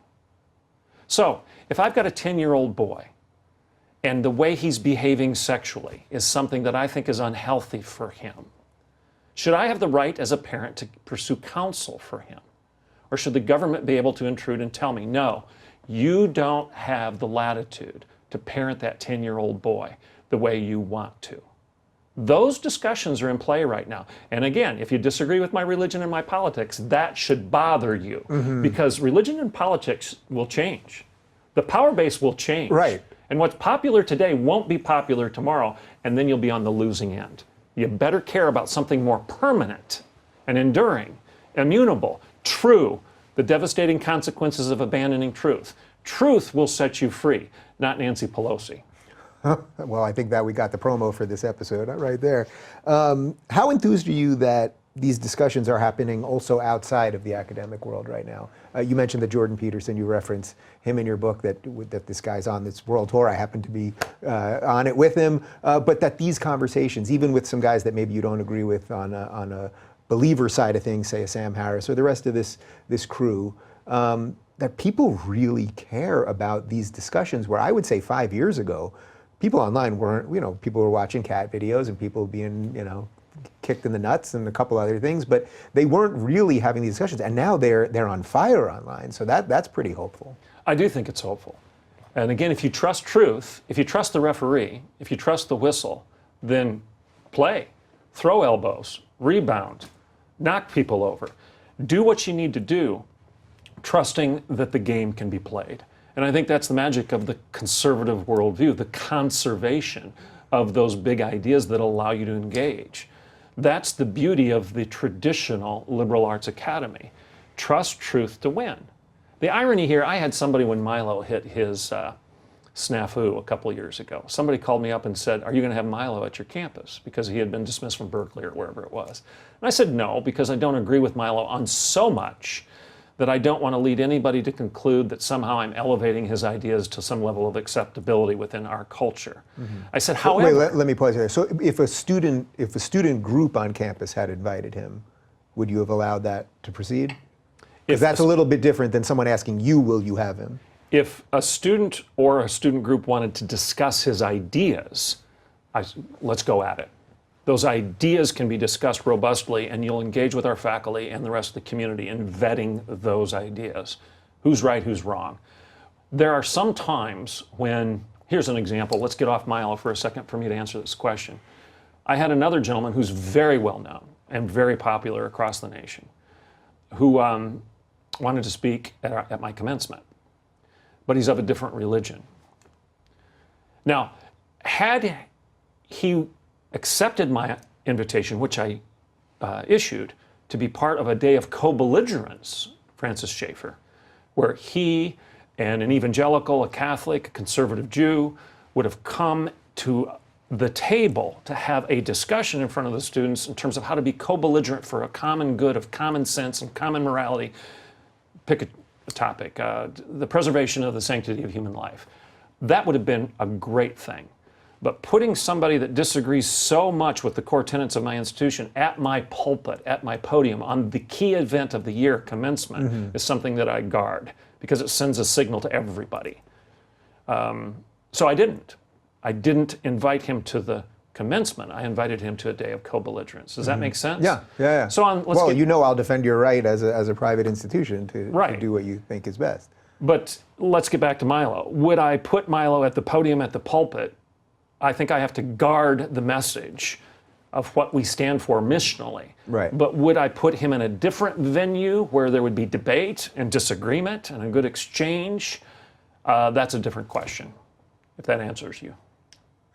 So, if I've got a 10-year-old boy and the way he's behaving sexually is something that I think is unhealthy for him, should I have the right as a parent to pursue counsel for him? Or should the government be able to intrude and tell me, no, you don't have the latitude to parent that 10-year-old boy the way you want to? Those discussions are in play right now. And again, if you disagree with my religion and my politics, that should bother you, because religion and politics will change. The power base will change. Right. And what's popular today won't be popular tomorrow, and then you'll be on the losing end. You better care about something more permanent and enduring, immutable, true, the devastating consequences of abandoning truth. Truth will set you free, not Nancy Pelosi. Well, I think that we got the promo for this episode right there. How enthused are you that these discussions are happening also outside of the academic world right now? You mentioned that Jordan Peterson, you reference him in your book, that this guy's on this world tour. I happen to be on it with him. But that these conversations, even with some guys that maybe you don't agree with on a believer side of things, say a Sam Harris or the rest of this crew, that people really care about these discussions, where I would say 5 years ago, people online weren't, people were watching cat videos and people being, kicked in the nuts and a couple other things, but they weren't really having these discussions. And now they're on fire online. So that's pretty hopeful. I do think it's hopeful. And again, if you trust truth, if you trust the referee, if you trust the whistle, then play, throw elbows, rebound, knock people over. Do what you need to do, trusting that the game can be played. And I think that's the magic of the conservative worldview, the conservation of those big ideas that allow you to engage. That's the beauty of the traditional liberal arts academy. Trust truth to win. The irony here, I had somebody when Milo hit his snafu a couple of years ago. Somebody called me up and said, are you going to have Milo at your campus? Because he had been dismissed from Berkeley or wherever it was. And I said no, because I don't agree with Milo on so much that I don't want to lead anybody to conclude that somehow I'm elevating his ideas to some level of acceptability within our culture. I said, however... Wait, let me pause there. So if a student group on campus had invited him, would you have allowed that to proceed? Because that's a little bit different than someone asking you, will you have him? If a student or a student group wanted to discuss his ideas, let's go at it. Those ideas can be discussed robustly, and you'll engage with our faculty and the rest of the community in vetting those ideas. Who's right, who's wrong. There are some times when, here's an example, let's get off Milo for a second for me to answer this question. I had another gentleman who's very well known and very popular across the nation who wanted to speak at my commencement, but he's of a different religion. Now, had he accepted my invitation, which I issued, to be part of a day of co-belligerence, Francis Schaeffer, where he and an evangelical, a Catholic, a conservative Jew would have come to the table to have a discussion in front of the students in terms of how to be co-belligerent for a common good of common sense and common morality. Pick a topic, the preservation of the sanctity of human life. That would have been a great thing. But putting somebody that disagrees so much with the core tenets of my institution at my pulpit, at my podium, on the key event of the year, commencement, is something that I guard because it sends a signal to everybody. So I didn't. I didn't invite him to the commencement. I invited him to a day of co-belligerence. Does that make sense? Yeah. So I'll defend your right as a private institution to do what you think is best. But let's get back to Milo. Would I put Milo at the podium, at the pulpit? I think I have to guard the message of what we stand for missionally. Right. But would I put him in a different venue where there would be debate and disagreement and a good exchange? That's a different question, if that answers you.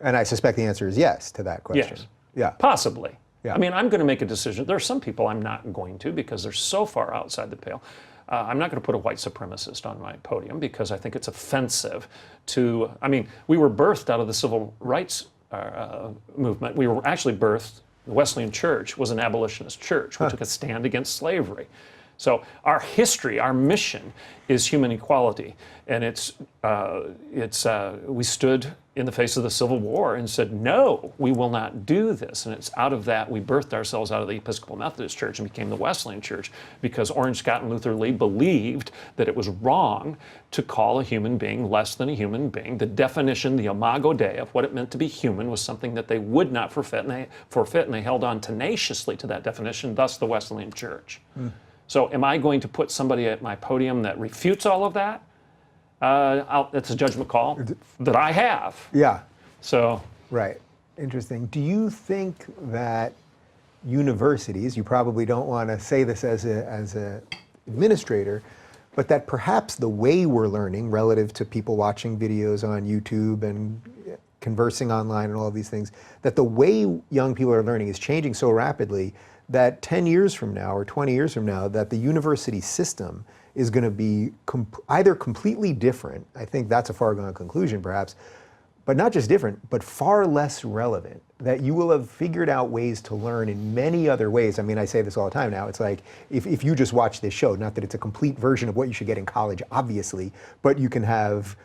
And I suspect the answer is yes to that question. Yes. Yeah. Possibly. Yeah. I mean, I'm going to make a decision. There are some people I'm not going to because they're so far outside the pale. I'm not going to put a white supremacist on my podium because I think it's offensive to, I mean, we were birthed out of the civil rights movement. We were actually birthed, the Wesleyan Church was an abolitionist church. We took a stand against slavery. So our history, our mission is human equality. And we stood in the face of the Civil War and said, no, we will not do this. And it's out of that, we birthed ourselves out of the Episcopal Methodist Church and became the Wesleyan Church because Orange, Scott, and Luther Lee believed that it was wrong to call a human being less than a human being. The definition, the imago Dei of what it meant to be human was something that they would not forfeit, and they held on tenaciously to that definition, thus the Wesleyan Church. So am I going to put somebody at my podium that refutes all of that? It's a judgment call that I have. Yeah. So. Right. Interesting. Do you think that universities, you probably don't want to say this as a administrator, but that perhaps the way we're learning relative to people watching videos on YouTube and conversing online and all of these things, that the way young people are learning is changing so rapidly that 10 years from now or 20 years from now, that the university system is going to be either completely different, I think that's a foregone conclusion perhaps, but not just different, but far less relevant, that you will have figured out ways to learn in many other ways. I mean, I say this all the time now, it's like, if you just watch this show, not that it's a complete version of what you should get in college, obviously, but you can have,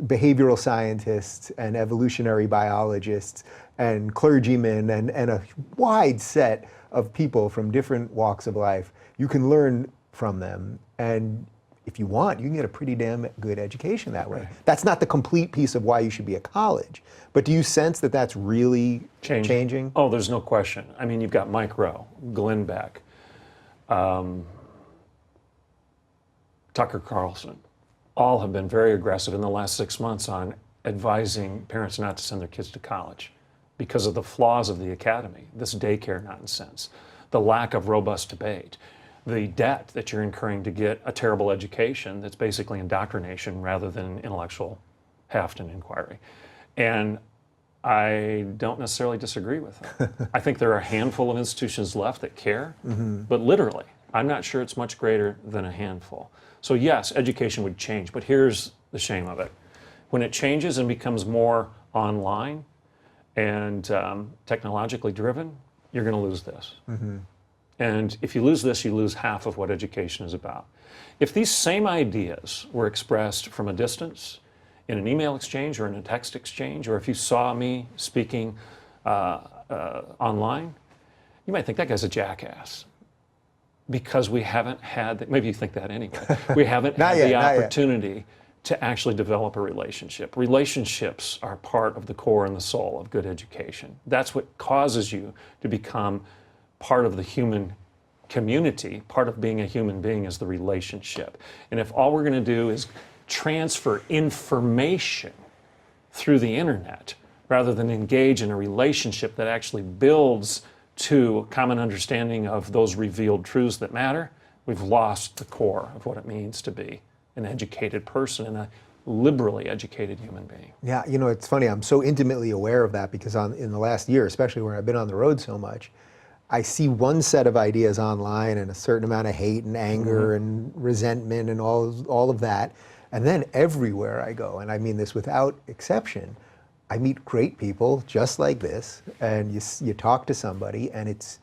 behavioral scientists and evolutionary biologists and clergymen and a wide set of people from different walks of life. You can learn from them, and if you want, you can get a pretty damn good education that way. Right. That's not the complete piece of why you should be at college, but do you sense that that's really changing? Oh, there's no question. I mean, you've got Mike Rowe, Glenn Beck, Tucker Carlson, all have been very aggressive in the last 6 months on advising parents not to send their kids to college because of the flaws of the academy, this daycare nonsense, the lack of robust debate, the debt that you're incurring to get a terrible education that's basically indoctrination rather than intellectual heft and inquiry. And I don't necessarily disagree with them. I think there are a handful of institutions left that care, but literally, I'm not sure it's much greater than a handful. So yes, education would change, but here's the shame of it. When it changes and becomes more online and technologically driven, you're going to lose this. And if you lose this, you lose half of what education is about. If these same ideas were expressed from a distance, in an email exchange or in a text exchange, or if you saw me speaking online, you might think that guy's a jackass. because we haven't had, maybe you think that anyway, we haven't Not had yet, the not yet. opportunity to actually develop a relationship. Relationships are part of the core and the soul of good education. That's what causes you to become part of the human community. Part of being a human being is the relationship. And if all we're going to do is transfer information through the internet rather than engage in a relationship that actually builds to a common understanding of those revealed truths that matter, we've lost the core of what it means to be an educated person and a liberally educated human being. Yeah, you know, it's funny, I'm so intimately aware of that because in the last year, especially where I've been on the road so much, I see one set of ideas online and a certain amount of hate and anger and resentment and all of that. And then everywhere I go, and I mean this without exception, I meet great people just like this, and you talk to somebody, and it's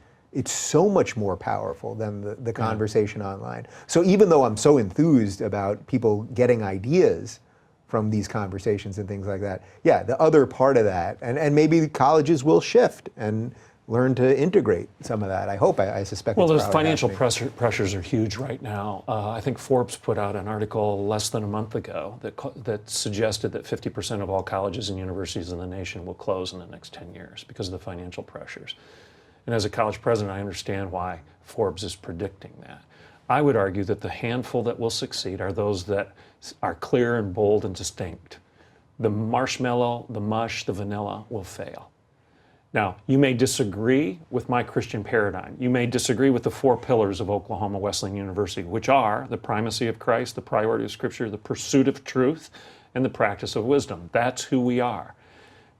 so much more powerful than the conversation online. So even though I'm so enthused about people getting ideas from these conversations and things like that, yeah, the other part of that, and maybe colleges will shift and learn to integrate some of that. I hope, I suspect. Well, it's those probably financial happening. pressures are huge right now. I think Forbes put out an article less than a month ago that suggested that 50% of all colleges and universities in the nation will close in the next 10 years because of the financial pressures. And as a college president, I understand why Forbes is predicting that. I would argue that the handful that will succeed are those that are clear and bold and distinct. The marshmallow, the mush, the vanilla will fail. Now, you may disagree with my Christian paradigm. You may disagree with the 4 pillars of Oklahoma Wesleyan University, which are the primacy of Christ, the priority of Scripture, the pursuit of truth, and the practice of wisdom. That's who we are.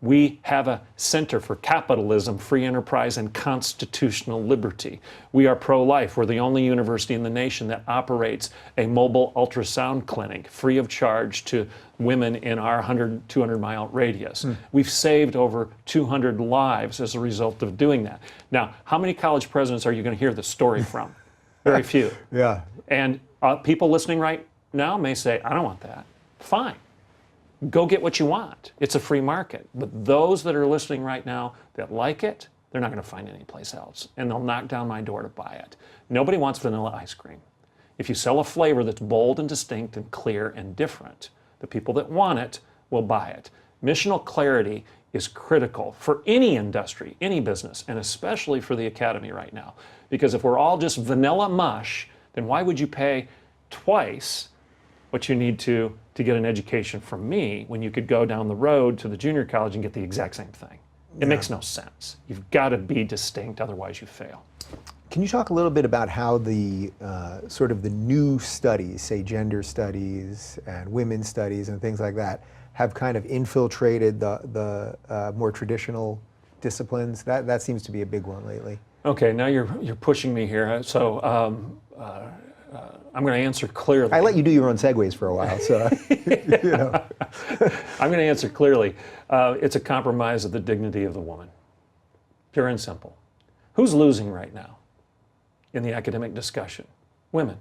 We have a center for capitalism, free enterprise, and constitutional liberty. We are pro-life. We're the only university in the nation that operates a mobile ultrasound clinic free of charge to women in our 100, 200-mile radius. We've saved over 200 lives as a result of doing that. Now, how many college presidents are you going to hear this story from? Very few. Yeah. And people listening right now may say, I don't want that. Fine. Go get what you want. It's a free market. But those that are listening right now that like it, they're not going to find it anyplace else. And they'll knock down my door to buy it. Nobody wants vanilla ice cream. If you sell a flavor that's bold and distinct and clear and different, the people that want it will buy it. Missional clarity is critical for any industry, any business, and especially for the academy right now. Because if we're all just vanilla mush, then why would you pay twice what you need to get an education from me when you could go down the road to the junior college and get the exact same thing? It makes no sense. You've got to be distinct, otherwise you fail. Can you talk a little bit about how the sort of the new studies, say gender studies and women's studies and things like that, have kind of infiltrated the more traditional disciplines? That seems to be a big one lately. Okay, now you're pushing me here. So I'm going to answer clearly. I let you do your own segues for a while, so you know. I'm going to answer clearly. It's a compromise of the dignity of the woman. Pure and simple. Who's losing right now in the academic discussion? Women.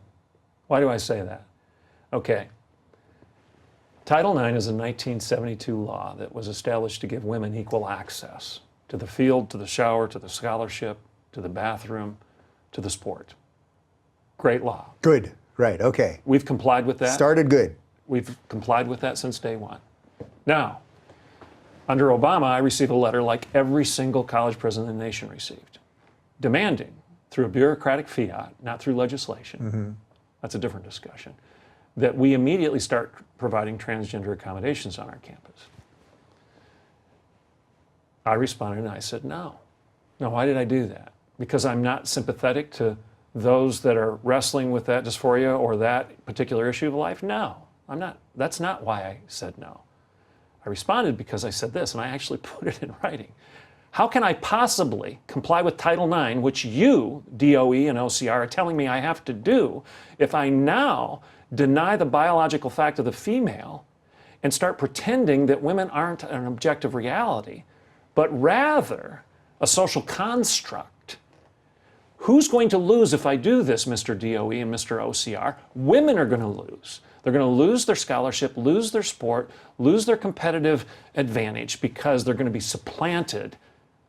Why do I say that? Okay. Title IX is a 1972 law that was established to give women equal access to the field, to the shower, to the scholarship, to the bathroom, to the sport. Great law. Good. Right. Okay. We've complied with that. Started good. We've complied with that since day one. Now, under Obama, I received a letter like every single college president in the nation received, demanding through a bureaucratic fiat, not through legislation, that's a different discussion, that we immediately start providing transgender accommodations on our campus. I responded and I said no. Now, why did I do that? Because I'm not sympathetic to those that are wrestling with that dysphoria or that particular issue of life? No, I'm not. That's not why I said no. I responded because I said this, and I actually put it in writing. How can I possibly comply with Title IX, which you, DOE and OCR, are telling me I have to do, if I now deny the biological fact of the female and start pretending that women aren't an objective reality, but rather a social construct? Who's going to lose if I do this, Mr. DOE and Mr. OCR? Women are going to lose. They're going to lose their scholarship, lose their sport, lose their competitive advantage because they're going to be supplanted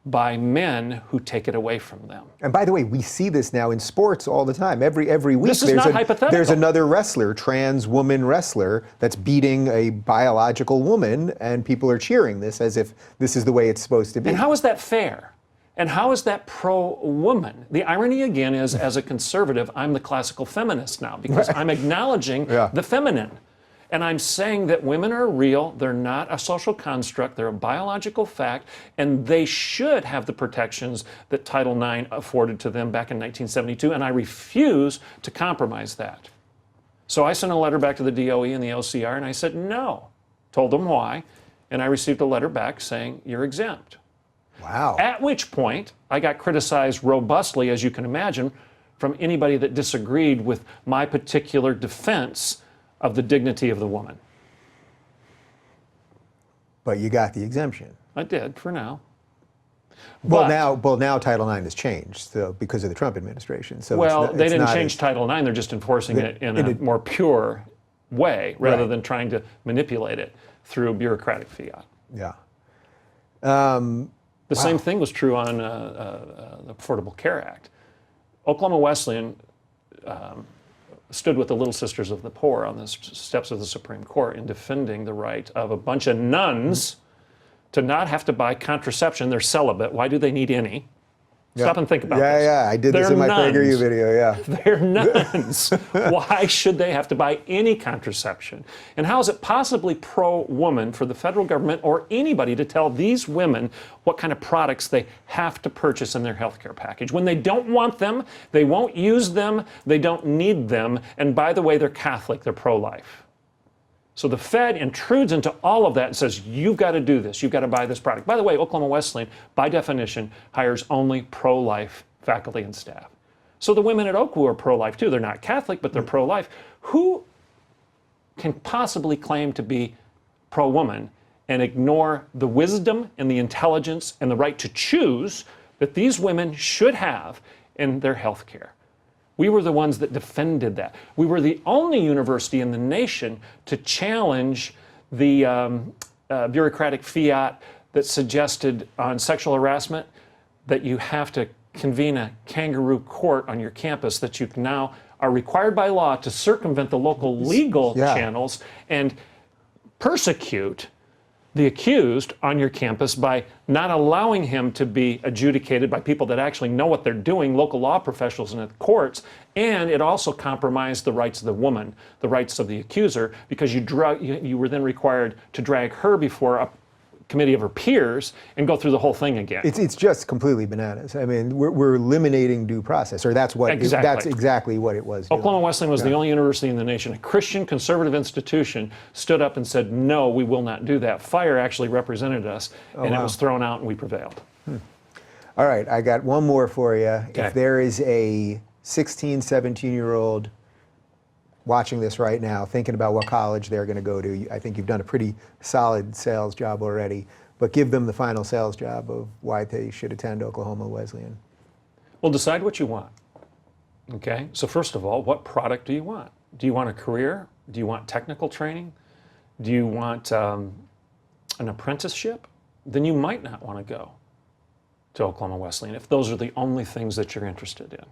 by men who take it away from them. And by the way, we see this now in sports all the time. Every week This is not hypothetical. there's another wrestler, trans woman wrestler, that's beating a biological woman, and people are cheering this as if this is the way it's supposed to be. And how is that fair? And how is that pro-woman? The irony again is, as a conservative, I'm the classical feminist now because I'm acknowledging the feminine. And I'm saying that women are real, they're not a social construct, they're a biological fact, and they should have the protections that Title IX afforded to them back in 1972, and I refuse to compromise that. So I sent a letter back to the DOE and the OCR, and I said no. Told them why, and I received a letter back saying, you're exempt. Wow. At which point, I got criticized robustly, as you can imagine, from anybody that disagreed with my particular defense of the dignity of the woman. But you got the exemption. I did, for now. Well, But- now Title IX has changed, so because of the Trump administration. So Well, it's they didn't not change Title IX, they're just enforcing it in a more pure way rather than trying to manipulate it through bureaucratic fiat. Yeah. The same thing was true on the Affordable Care Act. Oklahoma Wesleyan stood with the Little Sisters of the Poor on the steps of the Supreme Court in defending the right of a bunch of nuns to not have to buy contraception. They're celibate. Why do they need any? Stop and think about this. Yeah, I did this in my PragerU video, yeah. They're nuns. Why should they have to buy any contraception? And how is it possibly pro-woman for the federal government or anybody to tell these women what kind of products they have to purchase in their health care package? When they don't want them, they won't use them, they don't need them, and by the way, they're Catholic, they're pro-life. So the Fed intrudes into all of that and says, you've got to do this, you've got to buy this product. By the way, Oklahoma Wesleyan, by definition, hires only pro-life faculty and staff. So the women at Oakwood are pro-life too. They're not Catholic, but they're pro-life. Who can possibly claim to be pro-woman and ignore the wisdom and the intelligence and the right to choose that these women should have in their health care? We were the ones that defended that. We were the only university in the nation to challenge the bureaucratic fiat that suggested on sexual harassment that you have to convene a kangaroo court on your campus, that you now are required by law to circumvent the local legal channels and persecute the accused on your campus by not allowing him to be adjudicated by people that actually know what they're doing, local law professionals in the courts, and it also compromised the rights of the woman, the rights of the accuser, because you were then required to drag her before a committee of her peers and go through the whole thing again. It's just completely bananas. I mean, we're eliminating due process, or that's exactly what it was. Oklahoma Wesleyan was the only university in the nation, a Christian conservative institution, stood up and said, no, we will not do that. Fire actually represented us, and it was thrown out and we prevailed. All right, I got one more for you. Okay. If there is a 16, 17-year-old watching this right now, thinking about what college they're going to go to, I think you've done a pretty solid sales job already, but give them the final sales job of why they should attend Oklahoma Wesleyan. Well, decide what you want. Okay, so first of all, what product do you want? Do you want a career? Do you want technical training? Do you want an apprenticeship? Then you might not want to go to Oklahoma Wesleyan if those are the only things that you're interested in.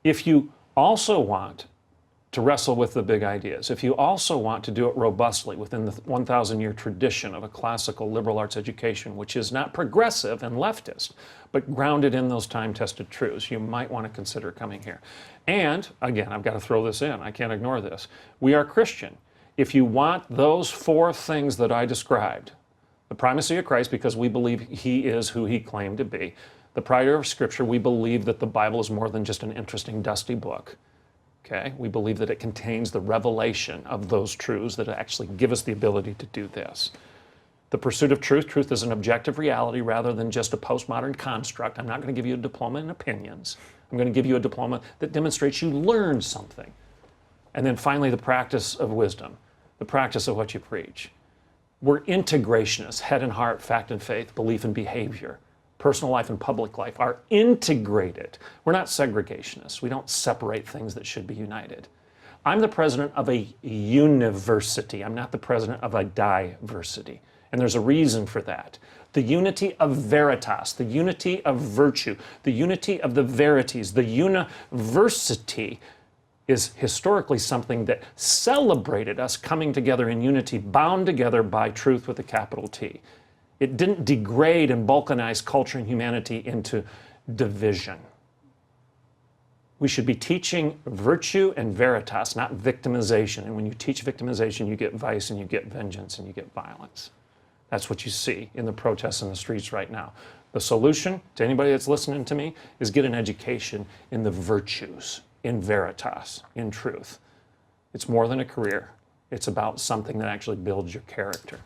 If you also want to wrestle with the big ideas, if you also want to do it robustly within the 1,000-year tradition of a classical liberal arts education, which is not progressive and leftist, but grounded in those time-tested truths, you might want to consider coming here. And, again, I've got to throw this in. I can't ignore this. We are Christian. If you want those four things that I described, the primacy of Christ, because we believe he is who he claimed to be, the priority of Scripture, we believe that the Bible is more than just an interesting, dusty book. Okay? We believe that it contains the revelation of those truths that actually give us the ability to do this. The pursuit of truth. Truth is an objective reality rather than just a postmodern construct. I'm not going to give you a diploma in opinions. I'm going to give you a diploma that demonstrates you learned something. And then finally, the practice of wisdom, the practice of what you preach. We're integrationists, head and heart, fact and faith, belief and behavior. Personal life and public life are integrated. We're not segregationists. We don't separate things that should be united. I'm the president of a university. I'm not the president of a diversity. And there's a reason for that. The unity of veritas, the unity of virtue, the unity of the verities, the university is historically something that celebrated us coming together in unity, bound together by truth with a capital T. It didn't degrade and balkanize culture and humanity into division. We should be teaching virtue and veritas, not victimization. And when you teach victimization, you get vice and you get vengeance and you get violence. That's what you see in the protests in the streets right now. The solution to anybody that's listening to me is get an education in the virtues, in veritas, in truth. It's more than a career. It's about something that actually builds your character.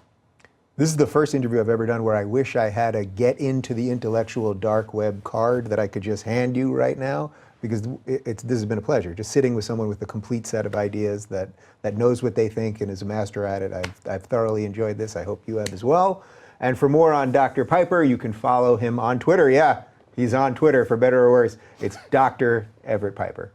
This is the first interview I've ever done where I wish I had a get into the intellectual dark web card that I could just hand you right now, because this has been a pleasure, just sitting with someone with a complete set of ideas that knows what they think and is a master at it. I've thoroughly enjoyed this. I hope you have as well. And for more on Dr. Piper, you can follow him on Twitter. Yeah, he's on Twitter, for better or worse. It's Dr. Everett Piper.